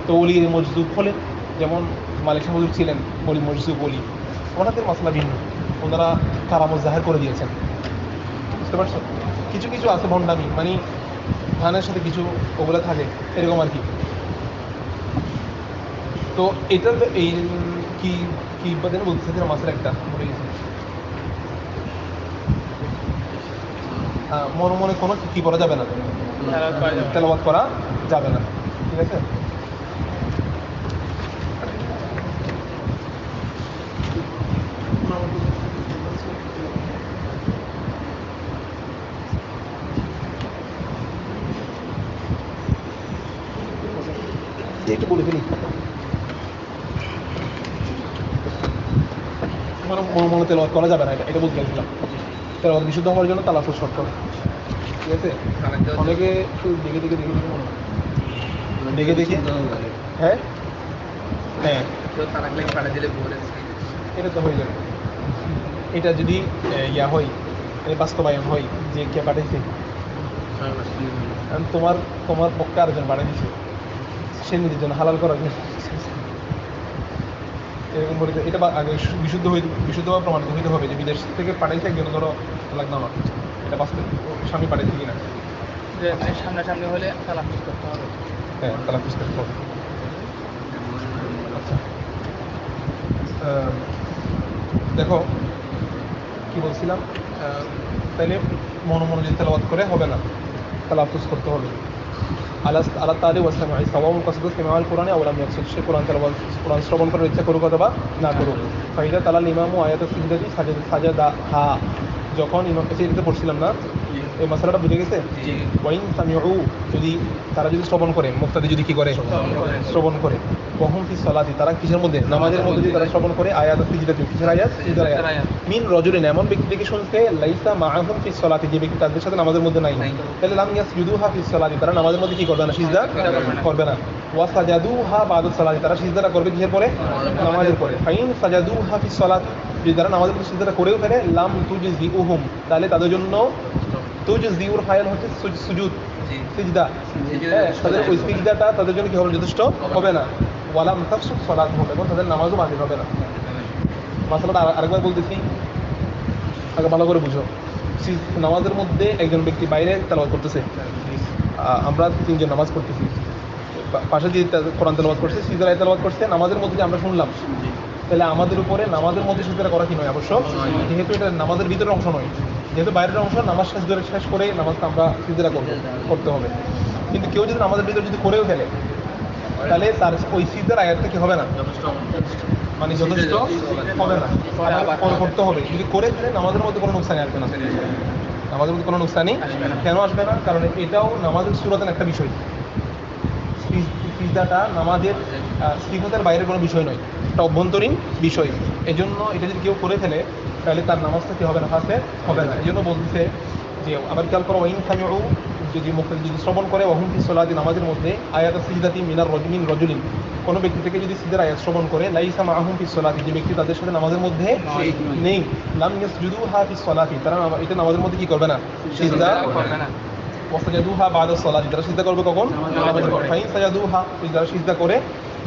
তো অলি মজজুব হলেন, যেমন মালিক শাহ হুজুর ছিলেন অলি মজজুব অলি, ওনাদের মশলা ভিন্ন, ওনারা কারামত জাহের করে দিয়েছেন, বুঝতে পারছো। কিছু কিছু আছে ভণ্ডামি, মানে ধানের সাথে কিছু ওগুলো থাকে এরকম আর কি। তো এটা তো এই কি কি বলতেছে মাসের একটা বলে গেছে, মনে কোনো কি করা যাবে না, তেলাওয়াত করা যাবে না, ঠিক আছে। একটু বলে ফেলি, মনে তেলাওয়াত করা যাবে না, এটা বলতে চাইছিলাম। তেলাওয়াত বিশুদ্ধ হওয়ার জন্য তালাফুজ শর্ত, ঠিক আছে। অনেকে দেখে হ্যাঁ হ্যাঁ এটা তো হয়ে যাবে। এটা যদি ইয়া হয়, বাস্তবায়ন হয় যে কে পাঠাইছে, তোমার তোমার পক্ষে আরেকজন পাঠিয়ে দিচ্ছে, সে নিজের জন্য হালাল করার জন্য এরকম বলে এটা আগে বিশুদ্ধভাবে প্রমাণিত হইতে হবে যে বিদেশ থেকে পাঠাইছে একজন, ধরো লাগবে আমার, এটা বাস্তব স্বামী পাঠাইছে কিনা, সামনাসামনি হলে তালাফুজ করতে হবে। হ্যাঁ তালাফুজ করতে হবে। আচ্ছা, দেখো কি বলছিলাম, তাইলে মনে যদি তেলাওয়াত করে হবে না, তালাফুজ করতে হবে। আল্লাহ তাআলা ওয়াসসামা'i সাওয়াউন কাসদু ইসতিমাআল কোরআনে আও লাম ইয়াকসুদ, সে কোরআন শ্রবণ করার ইচ্ছা করুক অথবা না করুক। ফাইদা তালাল ইমামু আয়াতুস সিজদাতি সাজাদাহা, যখন ইমাম কাছে এটা পড়ছিলাম না, এই মশলাটা বুঝে গেছে। ওয়াইন সামিউ, যদি তারা যদি শ্রবণ করে, মুক্তাদি যদি কি করে শ্রবণ করে, ওয়াহুম ফিস সালাতি, তারা কিসের মধ্যে, নামাজের মধ্যে যদি তারা শ্রবণ করে, আয়াতুস সিজদাতি, কিসের আয়াত, সিজদার আয়াত, মিন রাজুলিন, এমন ব্যক্তি থেকে শুনতে, লাইসা মাআহুম ফিস সালাতি, যে ব্যক্তি তাদের সাথে নামাজের মধ্যে নাই, তাহলে লাম ইয়াসজুদুহা ফিস সালাতি, তারা নামাজের মধ্যে কি করবে না, সিজদা করবে না। ওয়া সাজাদুহা বাদাস সালাতি, তারা সিজদাটা করবে কিসের পরে, নামাজের পরে। ফাইন সাজাদুহা ফিস সালাতি, যদি তারা নামাজের মধ্যে সিজদাটা করেও ফেলে, লাম তুজজিউহুম, তাহলে তাদের জন্য তুজজিউর ফাইল হচ্ছে সুজুদ, সিজদা, তাদের ওই সিজদাটা তাদের জন্য কি হবে, যথেষ্ট হবে না। ওয়ালাম তাফসুদ সালাতুহুম, এবং তাদের নামাজও বাতিল হবে না। মাসালাটা আরেকবার বলতেছি, আগে ভালো করে বুঝো। নামাজের মধ্যে একজন ব্যক্তি বাইরে তেলাওয়াত করতেছে, আমরা তিনজন নামাজ পড়তেছি, পাশে দিয়ে কোরআন তেলাওয়াত করছে, সিজদার আয়াত তেলাওয়াত করছে, নামাজের মধ্যে যে আমরা শুনলাম, তাহলে আমাদের উপরে নামাজের মধ্যে সিজদা করা কি নয় আবশ্যক, যেহেতু এটা নামাজের ভিতরের অংশ নয়, যেহেতু বাইরের অংশ, নামাজ শেষ করে নামাজটা আমরা সিজদা করতে হবে। কিন্তু কেউ যদি নামাজের ভিতরে যদি করেও ফেলে, তাহলে তার ওই সিজদার আয়াতটা কি হবে না, মানে যথেষ্ট হবে না, আবার করতে হবে। যদি করে ফেলে নামাজের মধ্যে কোনো নুকসানি আসবে না, নামাজের মধ্যে কোনো নুকসানি কেন আসবে না? কারণ এটাও নামাজের সুরাতের একটা বিষয়। সিজদাটা নামাজের সিফাতের বাইরের কোনো বিষয় নয়, একটা অভ্যন্তরীণ বিষয়। এজন্য এটা যদি কেউ করে ফেলে তাহলে তার নামাজটা কি হবে না, ফাঁসে হবে না। এই জন্য বলতেছে যে আবার খেয়াল করো, ওয়াইন সামিউ, যদি মুখে যদি শ্রবণ করে, ওয়াহুম ফি সলাতি, নামাজের মধ্যে, আয়াত সিজদাতি মিনার মিন রজুলিন, কোনো ব্যক্তি থেকে যদি সিজদার আয়াত শ্রবণ করে, লাইসা মাআহুম ফি সলাতি, যে ব্যক্তি তাদের সাথে নামাজের মধ্যে নেই, লাম ইয়াসজুদুহা ফি সলাতি, তারা এটা নামাজের মধ্যে কি করবে না, সিজদা করবে না। ওয়াসাজাদুহা বাদা সলাতি, তারা সিজদা করবে কখন, নামাজের পরে। ফাইন সাজাদুহা, যারা সিজদা করে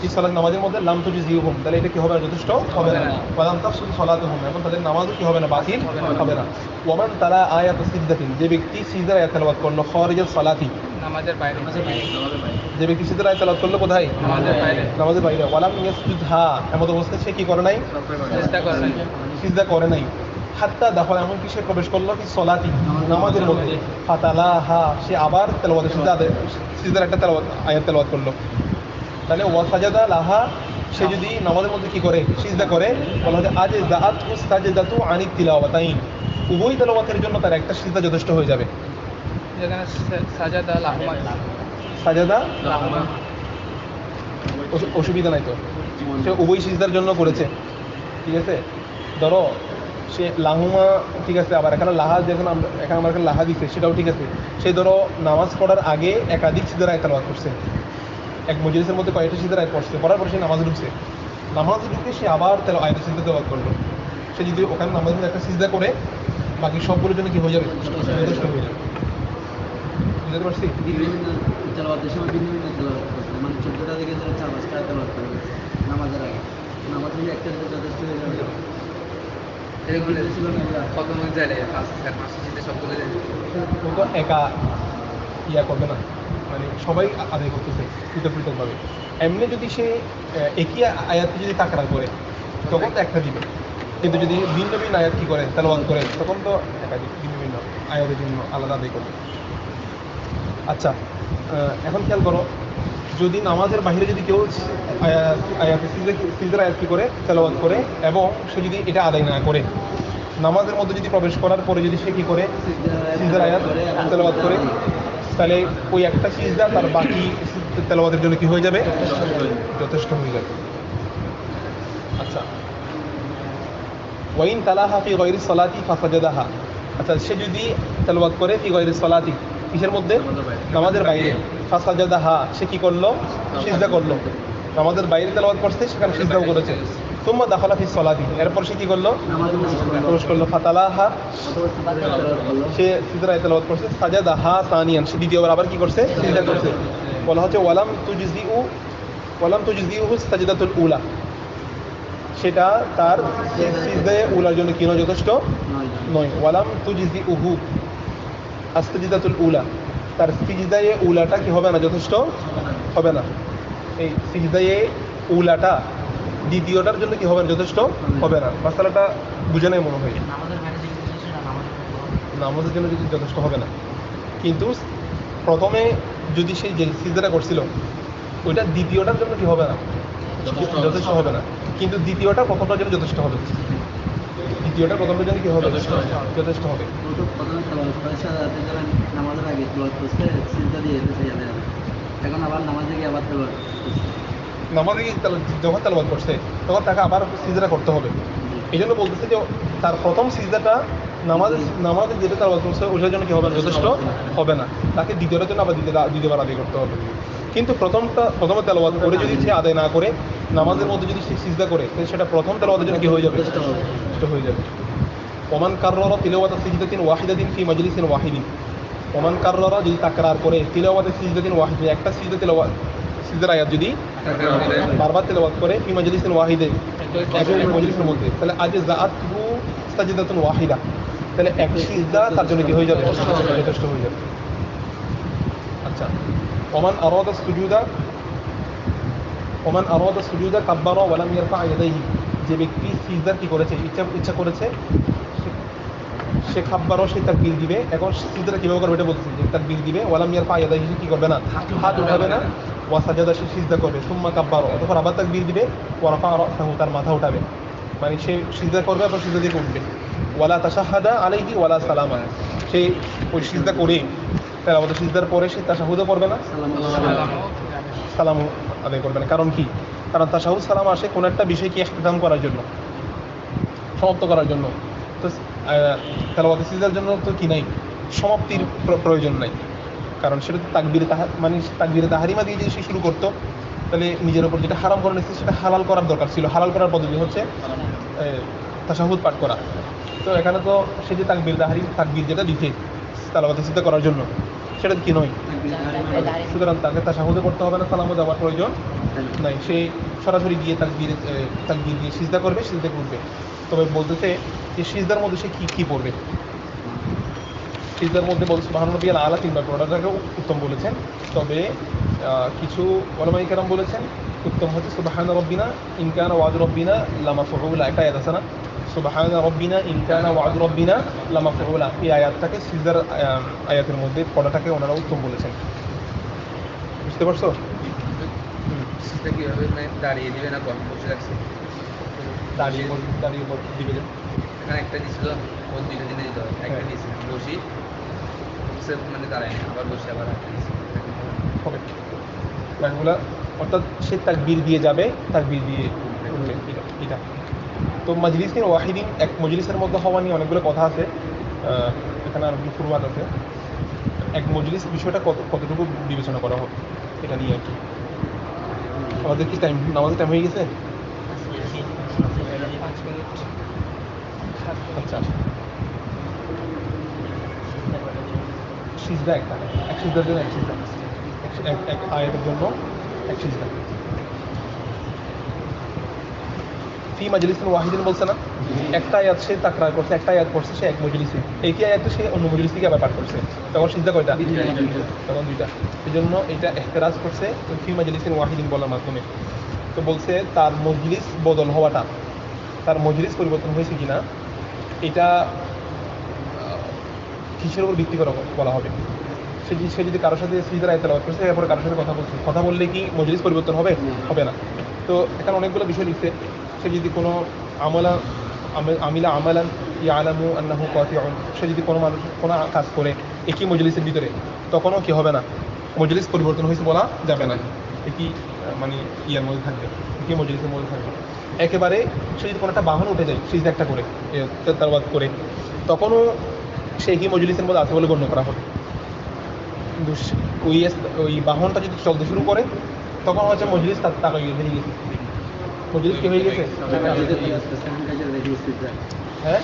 এই সলাত নামাজের মধ্যে, লাম তুজিজিহুম, তাহলে এটা কি হবে না, যথেষ্ট হবে না। ওয়ালাম তাফসুদ সলাতুহুম, এবং তাদের নামাজও কি হবে না, বাতিল হবে না। ওয়ামান তালা আয়াত সিজদাতিন, যে ব্যক্তি সিজদার আয়াত তেলাওয়াত করলো, খারিজাস সালাতি, নামাজের বাইরে, যে ব্যক্তি সিজদার আয়াত তেলাওয়াত করলো কোথায়, নামাজের বাইরে, ওয়ালাম ইয়াসজুদহা, এমন অবস্থায় সে কি করে নাই, সিজদা করে নাই, হাত্তা দাখল, এমনকি সে প্রবেশ করলো কি সলাতি, নামাজের মধ্যে, ফাতালাহা, সে আবার তেলাওয়াত সিজদার একটা আয়াত তেলাওয়াত করলো, তাহলে ওয়াসাজাদা লাহা, সে যদি নামাজের মধ্যে কি করে, সিজদা করে, বলা হয় আজ জাআত সাজদাতু আনি তিলাওয়াতাইন, উভয় তেলাওয়াতের জন্য তার একটা সিজদা যথেষ্ট হয়ে যাবে। যেখানে সাজাদা লাহমা, সাজাদা অসুবিধা নাই তো, সে উভয় সিজদার জন্য করেছে, ঠিক আছে। ধরো সে লাহুমা, ঠিক আছে, আবার এখানে লাহা, যেখানে এখানে আমার এখানে লাহা দিচ্ছে সেটাও ঠিক আছে। সে ধরো নামাজ পড়ার আগে একাধিক সিজদার আয়াত তেলাওয়াত করছে, এক মজলিসের মধ্যে কয়েকটা সিজদার আয়াত পড়ছে, পড়ার পর সে নামাজে ঢুকছে, নামাজে ঢুকে সে আবার আয়াত সিজদা তেলাওয়াত করলো, সে যদি ওখানে নামাজের মধ্যে একটা সিজদা করে, বাকি সবগুলোর জন্য কি হয়ে যাবে, যথেষ্ট হয়ে যাবে। বুঝতে পারছি? তেলাওয়াতের সময় ভিন্ন ভিন্ন তেলাওয়াত করতে, মানে 14টা থেকে 4-5টা তেলাওয়াত করবে নামাজের আগে, নামাজ হলে একটা যথেষ্ট হয়ে যাবে। এরকম কত মনে যায় রে, পাঁচটা সবগুলো যায়, ও তো একা ইয়া করবে না, মানে সবাই আদায় করতেছে পৃথক পৃথকভাবে। এমনি যদি সে একই আয়াতকে যদি তাকরার করে, তখন তো একটা দিবে, কিন্তু যদি ভিন্ন ভিন্ন আয়াত কি করে, তেলাওয়াত করে, তখন তো একাধিক ভিন্ন ভিন্ন আয়াতের জন্য আলাদা আদায় করবে। আচ্ছা, এখন খেয়াল করো, যদি নামাজের বাইরে যদি কেউ সিজদার আয়াত কি করে, তেলাওয়াত করে, এবং সে যদি এটা আদায় না করে, নামাজের মধ্যে যদি প্রবেশ করার পরে যদি সে কি করে, সিজদার আয়াত তেলাওয়াত করে, তাহলে ওই একটা সিজদা তার বাকি তেলাওয়াতের জন্য কি হয়ে যাবে, যথেষ্ট হয়ে যাবে। আচ্ছা, ওয়াইন তালাহা ফি গায়রি সলাতি ফাসাজাদাহা, আচ্ছা সে যদি তেলাওয়াত করে ফি গায়রি সলাতি, কিসের মধ্যে, নামাজের বাইরে, ফাসাজাদাহা, সে কি করলো, সিজদা করলো, নামাজের বাইরে তেলাওয়াত করছে, সেখানে সিজদাও করেছে, সুম্মা দাখালা ফি সলাতি, এরপর সে কি করলো, প্রবেশ করলো, ফাতালাহা, সে সিজদার আয়াত তেলাওয়াত করছে, সাজাদাহা সানিয়ান, সে দ্বিতীয়বার আবার কি করছে, সিজদা করছে। বলা হচ্ছে ওয়ালাম তুজজিউ সাজদাতুল উলা, সেটা তার সিজদায়ে উলার জন্য কি নয়, যথেষ্ট নয়। ওয়ালাম তুজজিউহু আস-সাজদাতুল উলা, তার সিজদায়ে উলাটা কি হবে না, যথেষ্ট হবে না। এই সিজদায়ে উলাটা দ্বিতীয়টার জন্য কি হবে না, যথেষ্ট হবে না। মাসালাটা বুঝে নেই মনে হয়, নামাজের জন্য যদি যথেষ্ট হবে না, কিন্তু প্রথমে যদি সেই যে সিজদাটা করছিল ওইটা দ্বিতীয়টার জন্য কি হবে না, যথেষ্ট হবে না, কিন্তু দ্বিতীয়টা প্রথমটার জন্য যথেষ্ট হবে, দ্বিতীয়টা প্রথমটার জন্য কি হবে, যথেষ্ট হবে। প্রথমে তেলাওয়াত করে সাজাতে যাবেন, নামাজের আগে তেলাওয়াত করতে সিজদা দিয়ে যেতে, এখন আবার নামাজে গিয়ে আবার তেলাওয়াত করতে, নামাজে যখন তেলাওয়াত করছে তখন তাকে আবার সিজদা করতে হবে। এই জন্য বলতেছে যে তার প্রথম সিজদাটা নামাজে যেটা তেলাওয়াত করছে ওইটার জন্য কি হবে না, যথেষ্ট হবে না, তাকে দ্বিতীয়টার জন্য আবার দ্বিতীয়বার আদায় করতে হবে। কিন্তু প্রথমে তেলাওয়াত করে যদি সে আদায় না করে, নামাজের মধ্যে যদি সে সিজদা করে, তাহলে সেটা প্রথম তেলাওয়াতের জন্য কি হয়ে যাবে, যথেষ্ট হয়ে যাবে। ওমান কাররারা তিলাওয়াতা সিজদাতিন ওয়াহিদাতিন ফি মাজলিসিন ওয়াহিদিন, ওমান কাররারা যদি তাকরার করে, তিলাওয়াতা সিজদাতিন ওয়াহিদিন, একটা সিজদার আয়াত যদি বারবার তেলাওয়াত করে, ফি মাজলিসিন ওয়াহিদিন, একই মজলিসের মধ্যে, তাহলে আজ জাআতহু সাজদাতুন ওয়াহিদা, তাহলে এক সিজদা তার জন্য কি হয়ে যাবে? যথেষ্ট হয়ে যাবে। আচ্ছা, ওমান আরাদা সুজুদা কাব্বারা ওয়া লাম ইয়ারফা ইয়াদাইহি, যে ব্যক্তি সিজদার কি করেছে, ইচ্ছা করেছে, সে কাব্বারও সে তাকবীর দিবে। এখন সিজদাটা কিভাবে করবে এটা বলতেছি, যে তাকবীর দিবে, ওয়া লাম ইয়ারফা ইয়াদাইহি, কি করবে না, হাত উঠাবে না, ওয়া সাজাদা, সে সিজদা করবে, সুম্মা কাব্বারা, অতঃপর আবার তাকবীর দিবে, ওয়া রাফা রাসাহু, তার মাথা উঠাবে, মানে সে সিজদা করবে আবার সিজদা থেকে উঠবে, ওয়ালা তাশাহাদা আলাইহি ওয়ালা সালামা, সে ওই সিজদা করে তাহলে আমাদের সিজদার পরে সে তাশাহুদও করবে না, সালাম আদায় করবে না। কারণ কি? কারণ তাশাহুদ সালাম আসে কোনো একটা বিষয়কে ইখতিতাম করার জন্য, সমাপ্ত করার জন্য। তো তেলাওয়াত সিজদার জন্য তো কি নাই, সমাপ্তির প্রয়োজন নাই, কারণ সেটা তো তাকবীরে তাহরিমা দিয়ে যদি সে শুরু করতো, তাহলে নিজের উপর যেটা হারাম করে নিচ্ছে সেটা হালাল করার দরকার ছিল। হালাল করার পদ্ধতি হচ্ছে তাশাহুদ পাঠ করা। তো এখানে তো সে যে তাকবীর যেটা দিতে তেলাওয়াত সিজদা করার জন্য, সেটা কি নয়, সুতরাং তাকে তাশাহুদও করতে হবে না, সালামও দেওয়ার প্রয়োজন নাই, সে সরাসরি গিয়ে তাকবীর দিয়ে সিজদা করবে, সিজদা করবে। তবে বলতেছে যে সিজদার মধ্যে সে কি পড়বে, সিজদার মধ্যে বলছে সুবহান রাব্বিয়াল আলা তিনবার পড়াটাকে উত্তম বলেছেন। তবে কিছু উলামায়ে কেরাম বলেছেন উত্তম হচ্ছে সুবহান রাব্বিনা ইন কানা ওয়াদু রাব্বিনা লামাফউলা, একটা আয়াত আছে না, সুবহান রাব্বিনা ইন কানা ওয়াদু রাব্বিনা লামাফউলা, এই আয়াতটাকে সিজদার আয়াতের মধ্যে পড়াটাকে ওনারা উত্তম বলেছেন। বুঝতে পারছো? সিজদা কিভাবে, মানে দাঁড়িয়ে দিবে না বসে রাখছে? দাঁড়িয়ে দিবে যে এখানে একটা দিছিল, ও দুইটা দিনে দিতে হবে, একটা দিয়েছিল বসি, মানে দাঁড়ায় না, আবার বসে আবার একটা দিয়েছিল, হবে এগুলা, অর্থাৎ সে তাকবীর দিয়ে যাবে, তাকবীর দিয়ে উঠবে, এটা। তো মাজলিসের ওয়াহিদিন, এক মজলিসের মধ্যে হওয়া নিয়ে অনেকগুলো কথা আছে, এখানে আর ফুরমাত আছে। এক মজলিস বিষয়টা কতটুকু বিবেচনা করা হবে এটা নিয়ে আর কি। আমাদের কি টাইম, আমাদের টাইম হয়ে গেছে? 5 মিনিট। আচ্ছা, সিজদা একটা, এক সিজদার জন্য এক সিজদা, এক আয়াতের জন্য এক সিজদা। ফি মাজলিসিন ওয়াহিদিন বলছে না, একটা আয়াত সে তাকরার করছে, একটা আয়াত পড়ছে সে এক মজলিসে, একই আয়াত সে অন্য মজলিস থেকে আবার পাঠ করছে, তখন সিজদা কয়টা? তখন দুইটা। এই জন্য এটা ইহতিরাজ করছে ফি মাজলিসিন ওয়াহিদিন বলার মাধ্যমে। তো বলছে তার মজলিস বদল হওয়াটা, তার মজলিস পরিবর্তন হয়েছে কিনা, এটা কিসের উপর ভিত্তি করে বলা হবে। সে যদি কারোর সাথে সিজদার আয়াত তেলাওয়াত করছে, এরপরে কারোর সাথে কথা বললে কি মজলিস পরিবর্তন হবে? হবে না। তো এখানে অনেকগুলো বিষয় লিখছে। সে যদি কোনো আমিলা আমালান ইয়ালামু আন্নাহু কাতিউন, সে যদি কোনো কাজ করে একই মজলিসের ভিতরে, তখনও কি হবে না, মজলিস পরিবর্তন হয়েছে বলা যাবে না, একই মানে ইয়ার মধ্যে থাকবে, একই মজলিসের মধ্যে থাকবে। একেবারে সে যদি কোনো একটা বাহন উঠে যায় সিজদা একটা করে তেলাওয়াত করে, তখনও সে একই মজলিসের মধ্যে আছে বলে গণ্য করা হবে। কিন্তু ওই বাহনটা যদি চলতে শুরু করে, তখন হচ্ছে মজলিস তার টাকা হয়ে গেছে, মজলিস কি হয়ে গেছে, হ্যাঁ,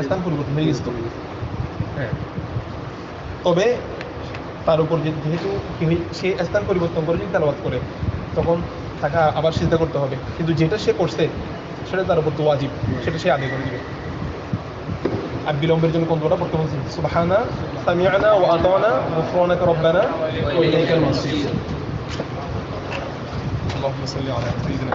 স্থান পরিবর্তন হয়ে গেছে। হ্যাঁ, তবে তার উপর যেহেতু সে স্থান পরিবর্তন করে যদি তেলাওয়াত করে, তখন তাকে আবার সিজদা করতে হবে, কিন্তু যেটা সে করছে সেটা তার উপর তো ওয়াজিব, সেটা সে আদায় করে দিবে। আর বিলম্বের জন্য কোন দোয়াটা পড়তে বলছি? সুবহানা সামি'না ওয়া আতা'না গুফরানাকা রব্বানা ওয়া ইলাইকাল মাসির। আল্লাহুম্মা সাল্লি আলা সাইয়্যিদিনা